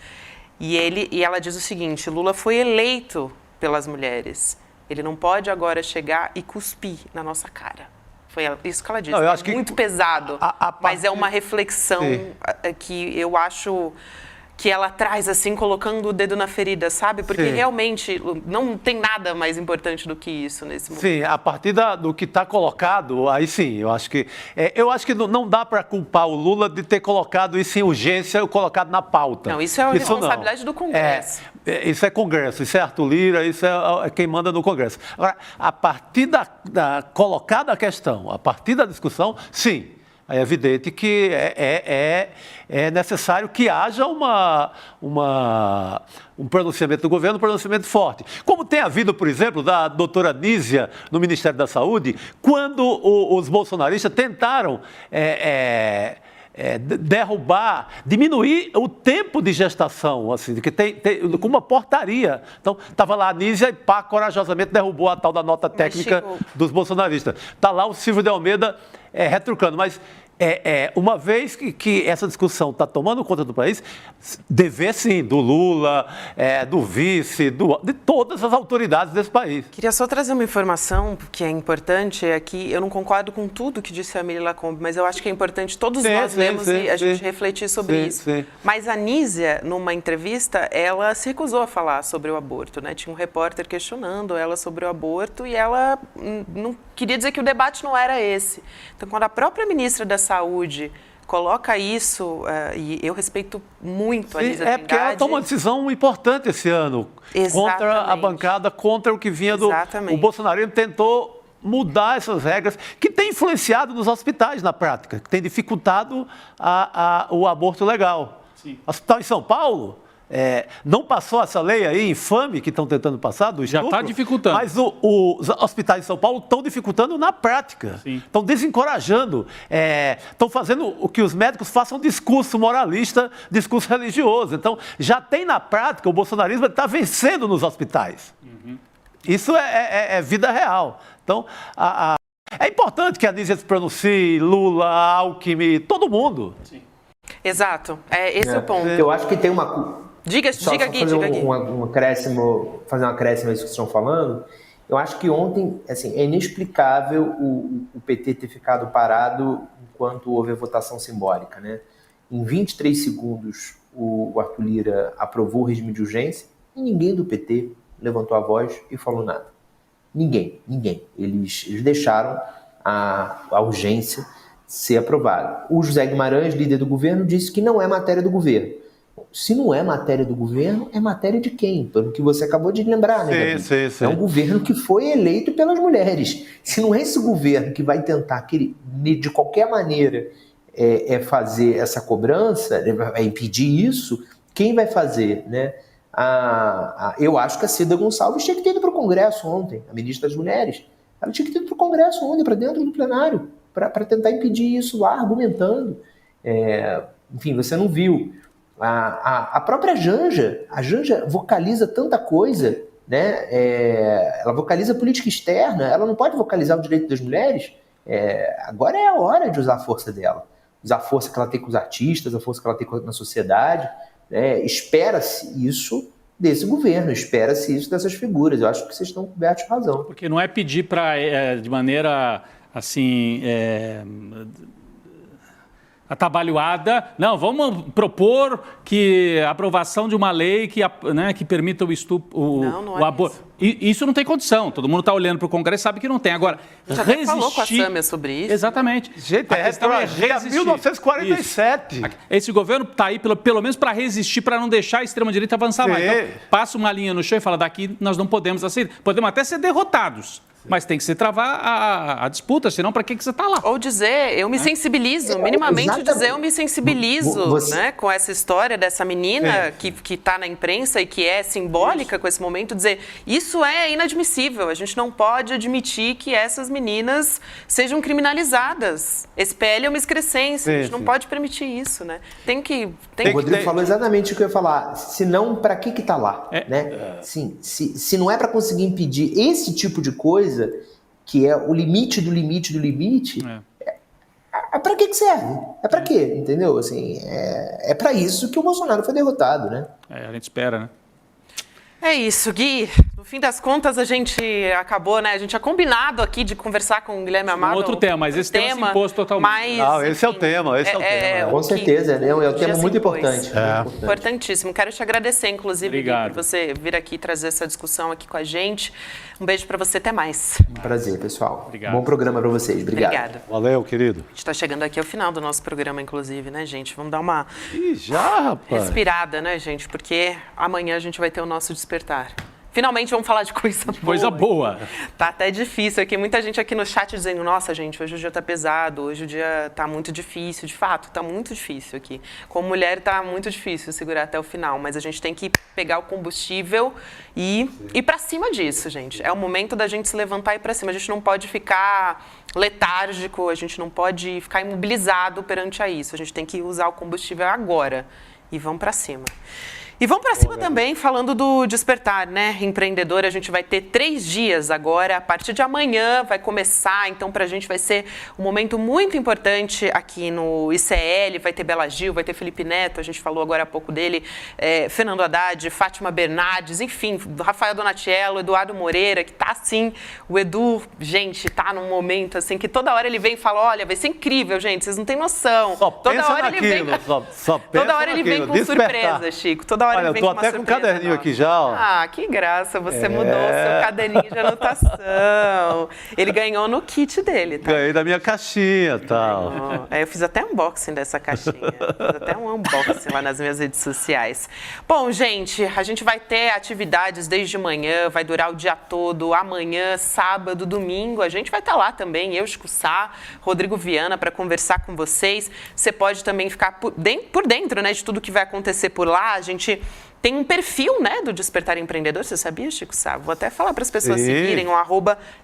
E ela diz o seguinte, Lula foi eleito pelas mulheres. Ele não pode agora chegar e cuspir na nossa cara. Foi isso que ela disse. Não, eu acho que muito pesado, mas é uma reflexão que eu acho que ela traz, assim, colocando o dedo na ferida, sabe? Porque realmente não tem nada mais importante do que isso nesse momento. Sim, a partir do que está colocado, aí sim, eu acho que não dá para culpar o Lula de ter colocado isso em urgência ou colocado na pauta. Não, isso é a responsabilidade do Congresso. Isso é Congresso, isso é Arthur Lira, isso é quem manda no Congresso. Agora, a partir da colocada a questão, a partir da discussão, sim, é evidente que é necessário que haja um pronunciamento do governo, um pronunciamento forte. Como tem havido, por exemplo, da doutora Nízia no Ministério da Saúde, quando os bolsonaristas tentaram diminuir o tempo de gestação, assim, que tem com uma portaria. Então, estava lá a Nízia e corajosamente derrubou a tal da nota técnica dos bolsonaristas. Está lá o Silvio de Almeida retrucando, mas uma vez que essa discussão está tomando conta do país, dever sim do Lula, do vice, de todas as autoridades desse país. Queria só trazer uma informação que é importante, é que eu não concordo com tudo que disse a Mili Lacombe, mas eu acho que é importante todos nós lermos e a gente refletir sobre isso. Mas a Nízia, numa entrevista, ela se recusou a falar sobre o aborto, né? Tinha um repórter questionando ela sobre o aborto e ela não queria dizer que o debate não era esse. Então, quando a própria ministra da Saúde coloca isso, e eu respeito muito a Nízia Trindade. Porque ela tomou uma decisão importante esse ano. Contra a bancada, contra o que vinha do... O bolsonarismo tentou mudar essas regras que tem influenciado nos hospitais na prática, que tem dificultado o aborto legal. Sim. O hospital em São Paulo... não passou essa lei aí, infame, que estão tentando passar, do estupro. Já está dificultando. Mas os hospitais de São Paulo estão dificultando na prática. Estão desencorajando. Estão fazendo o que os médicos façam discurso moralista, discurso religioso. Então, já tem na prática, o bolsonarismo está vencendo nos hospitais. Isso é vida real. Então, é importante que a Nízia se pronuncie, Lula, Alckmin, todo mundo. Sim. Exato. Esse é o ponto. Eu acho que tem uma... Diga, Gui. Fazer um acréscimo a isso que vocês estão falando. Eu acho que ontem, assim, é inexplicável o PT ter ficado parado enquanto houve a votação simbólica, né? Em 23 segundos, o Arthur Lira aprovou o regime de urgência e ninguém do PT levantou a voz e falou nada. Ninguém. Eles deixaram a urgência ser aprovada. O José Guimarães, líder do governo, disse que não é matéria do governo. Se não é matéria do governo, é matéria de quem? Pelo que você acabou de lembrar, né? Sim. É um governo que foi eleito pelas mulheres. Se não é esse governo que vai tentar, de qualquer maneira, fazer essa cobrança, vai impedir isso, quem vai fazer, né? Eu acho que a Cida Gonçalves tinha que ter ido para o Congresso ontem, a ministra das Mulheres. Ela tinha que ter ido para o Congresso ontem, para dentro do plenário, para tentar impedir isso lá, argumentando. Enfim, você não viu. A própria Janja, vocaliza tanta coisa, né? Ela vocaliza política externa, ela não pode vocalizar o direito das mulheres. Agora é a hora de usar a força dela. Usar a força que ela tem com os artistas, a força que ela tem na sociedade. Espera-se isso desse governo, espera-se isso dessas figuras. Eu acho que vocês estão cobertos de razão. Porque não é pedir para, de maneira assim... atabalhoada. Não, vamos propor que a aprovação de uma lei que permita o estupro, o aborto. Isso não tem condição. Todo mundo está olhando para o Congresso e sabe que não tem. Agora, a gente até falou com a Sâmia sobre isso. Exatamente. Gente, a questão é resistir. 1947. Isso. Esse governo está aí pelo menos para resistir, para não deixar a extrema-direita avançar mais. Então, passa uma linha no chão e fala, daqui nós não podemos aceitar. Podemos até ser derrotados. Mas tem que se travar a disputa, senão para que você está lá? Ou dizer, eu me sensibilizo, minimamente dizer, eu me sensibilizo, né, com essa história dessa menina que está na imprensa e que é simbólica com esse momento, dizer, isso é inadmissível, a gente não pode admitir que essas meninas sejam criminalizadas. Esse PL é uma excrescência, a gente não pode permitir isso, né? O Rodrigo falou exatamente o que eu ia falar, senão para que está lá, né? Sim, se não é para conseguir impedir esse tipo de coisa, que é o limite do limite do limite, para que serve? É para quê? Entendeu? Assim, é para isso que o Bolsonaro foi derrotado, né? A gente espera, né? É isso, Gui. No fim das contas, a gente acabou, né? A gente tinha combinado aqui de conversar com o Guilherme Amado. Outro tema, mas esse tema se impôs totalmente. Mas, não, esse é o tema, Com certeza, é um tema muito importante. Importantíssimo. Quero te agradecer, inclusive, Gui, por você vir aqui trazer essa discussão aqui com a gente. Um beijo para você, até mais. Prazer, pessoal. Obrigado. Bom programa para vocês. Obrigado. Valeu, querido. A gente está chegando aqui ao final do nosso programa, inclusive, né, gente? Vamos dar uma rapaz. respirada, né, gente? Porque amanhã a gente vai ter o nosso despertar. Finalmente vamos falar de coisa boa. Coisa boa. Tá até difícil aqui. Muita gente aqui no chat dizendo, nossa, gente, hoje o dia tá pesado, hoje o dia tá muito difícil. De fato, tá muito difícil aqui. Como mulher, tá muito difícil segurar até o final. Mas a gente tem que pegar o combustível e ir pra cima disso, gente. É o momento da gente se levantar e ir pra cima. A gente não pode ficar letárgico, a gente não pode ficar imobilizado perante a isso. A gente tem que usar o combustível agora. E vamos pra cima. E vamos para cima também, falando do Despertar, né? Empreendedor, a gente vai ter 3 dias agora, a partir de amanhã vai começar, então para a gente vai ser um momento muito importante aqui no ICL, vai ter Bela Gil, vai ter Felipe Neto, a gente falou agora há pouco dele, Fernando Haddad, Fátima Bernardes, enfim, Rafael Donatiello, Eduardo Moreira, que tá assim, o Edu, gente, tá num momento assim, que toda hora ele vem e fala, olha, vai ser incrível, gente, vocês não têm noção. Toda hora ele vem com surpresa, Chico, toda hora. Olha, eu tô até com um caderninho aqui já, ó. Ah, que graça, você mudou o seu caderninho de anotação. Ele ganhou no kit dele, tá? Ganhei da minha caixinha e tal. Eu fiz até unboxing dessa caixinha, fiz até um unboxing lá nas minhas redes sociais. Bom, gente, a gente vai ter atividades desde manhã, vai durar o dia todo, amanhã, sábado, domingo, a gente vai estar lá também, eu, Chico Sá, Rodrigo Viana, para conversar com vocês. Você pode também ficar por dentro, né, de tudo que vai acontecer por lá. A gente tem um perfil, né, do Despertar Empreendedor, você sabia, Chico Sá? Vou até falar para as pessoas seguirem o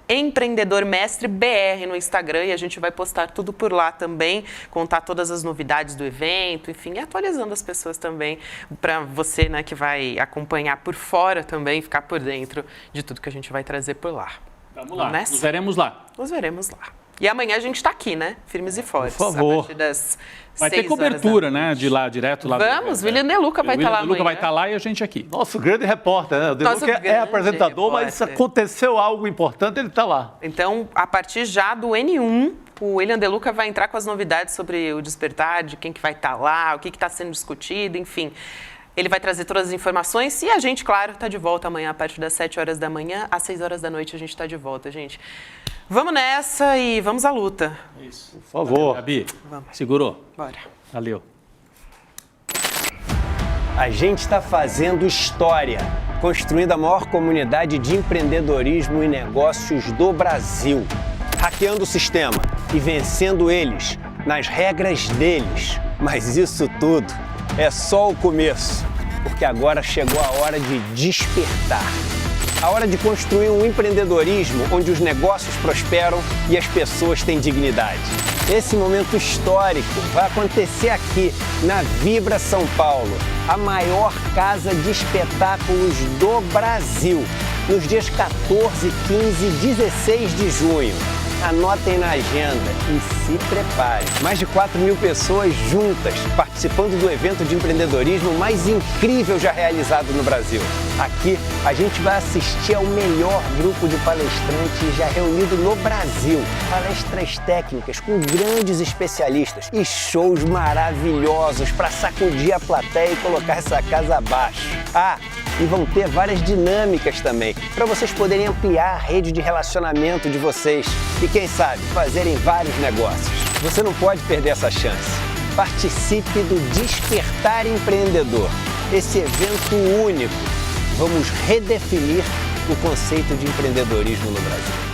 @empreendedormestrebr no Instagram e a gente vai postar tudo por lá também, contar todas as novidades do evento, enfim, e atualizando as pessoas também, para você, né, que vai acompanhar por fora também, ficar por dentro de tudo que a gente vai trazer por lá. Vamos lá, nos veremos lá. Nos veremos lá. E amanhã a gente está aqui, né? Firmes e fortes. Por favor. A partir das vai ter cobertura, né? De lá, direto lá. Vamos, o William De Luca vai estar lá amanhã. O Luca vai estar lá e a gente aqui. Nosso grande repórter, né? O De Luca é apresentador, mas se aconteceu algo importante, ele está lá. Então, a partir já do N1, o William De Luca vai entrar com as novidades sobre o Despertar, de quem que vai estar lá, o que está sendo discutido, enfim. Ele vai trazer todas as informações e a gente, claro, está de volta amanhã a partir das 7 horas da manhã. Às 6 horas da noite a gente está de volta, gente. Vamos nessa e vamos à luta. Isso. Por favor. Gabi, vamos. Segurou? Bora. Valeu. A gente está fazendo história, construindo a maior comunidade de empreendedorismo e negócios do Brasil. Hackeando o sistema e vencendo eles, nas regras deles. Mas isso tudo é só o começo, porque agora chegou a hora de despertar. A hora de construir um empreendedorismo onde os negócios prosperam e as pessoas têm dignidade. Esse momento histórico vai acontecer aqui, na Vibra São Paulo, a maior casa de espetáculos do Brasil, nos dias 14, 15 e 16 de junho. Anotem na agenda e se preparem. Mais de 4.000 pessoas juntas, participando do evento de empreendedorismo mais incrível já realizado no Brasil. Aqui, a gente vai assistir ao melhor grupo de palestrantes já reunido no Brasil. Palestras técnicas com grandes especialistas e shows maravilhosos para sacudir a plateia e colocar essa casa abaixo. E vão ter várias dinâmicas também, para vocês poderem ampliar a rede de relacionamento de vocês e, quem sabe, fazerem vários negócios. Você não pode perder essa chance. Participe do Despertar Empreendedor, esse evento único. Vamos redefinir o conceito de empreendedorismo no Brasil.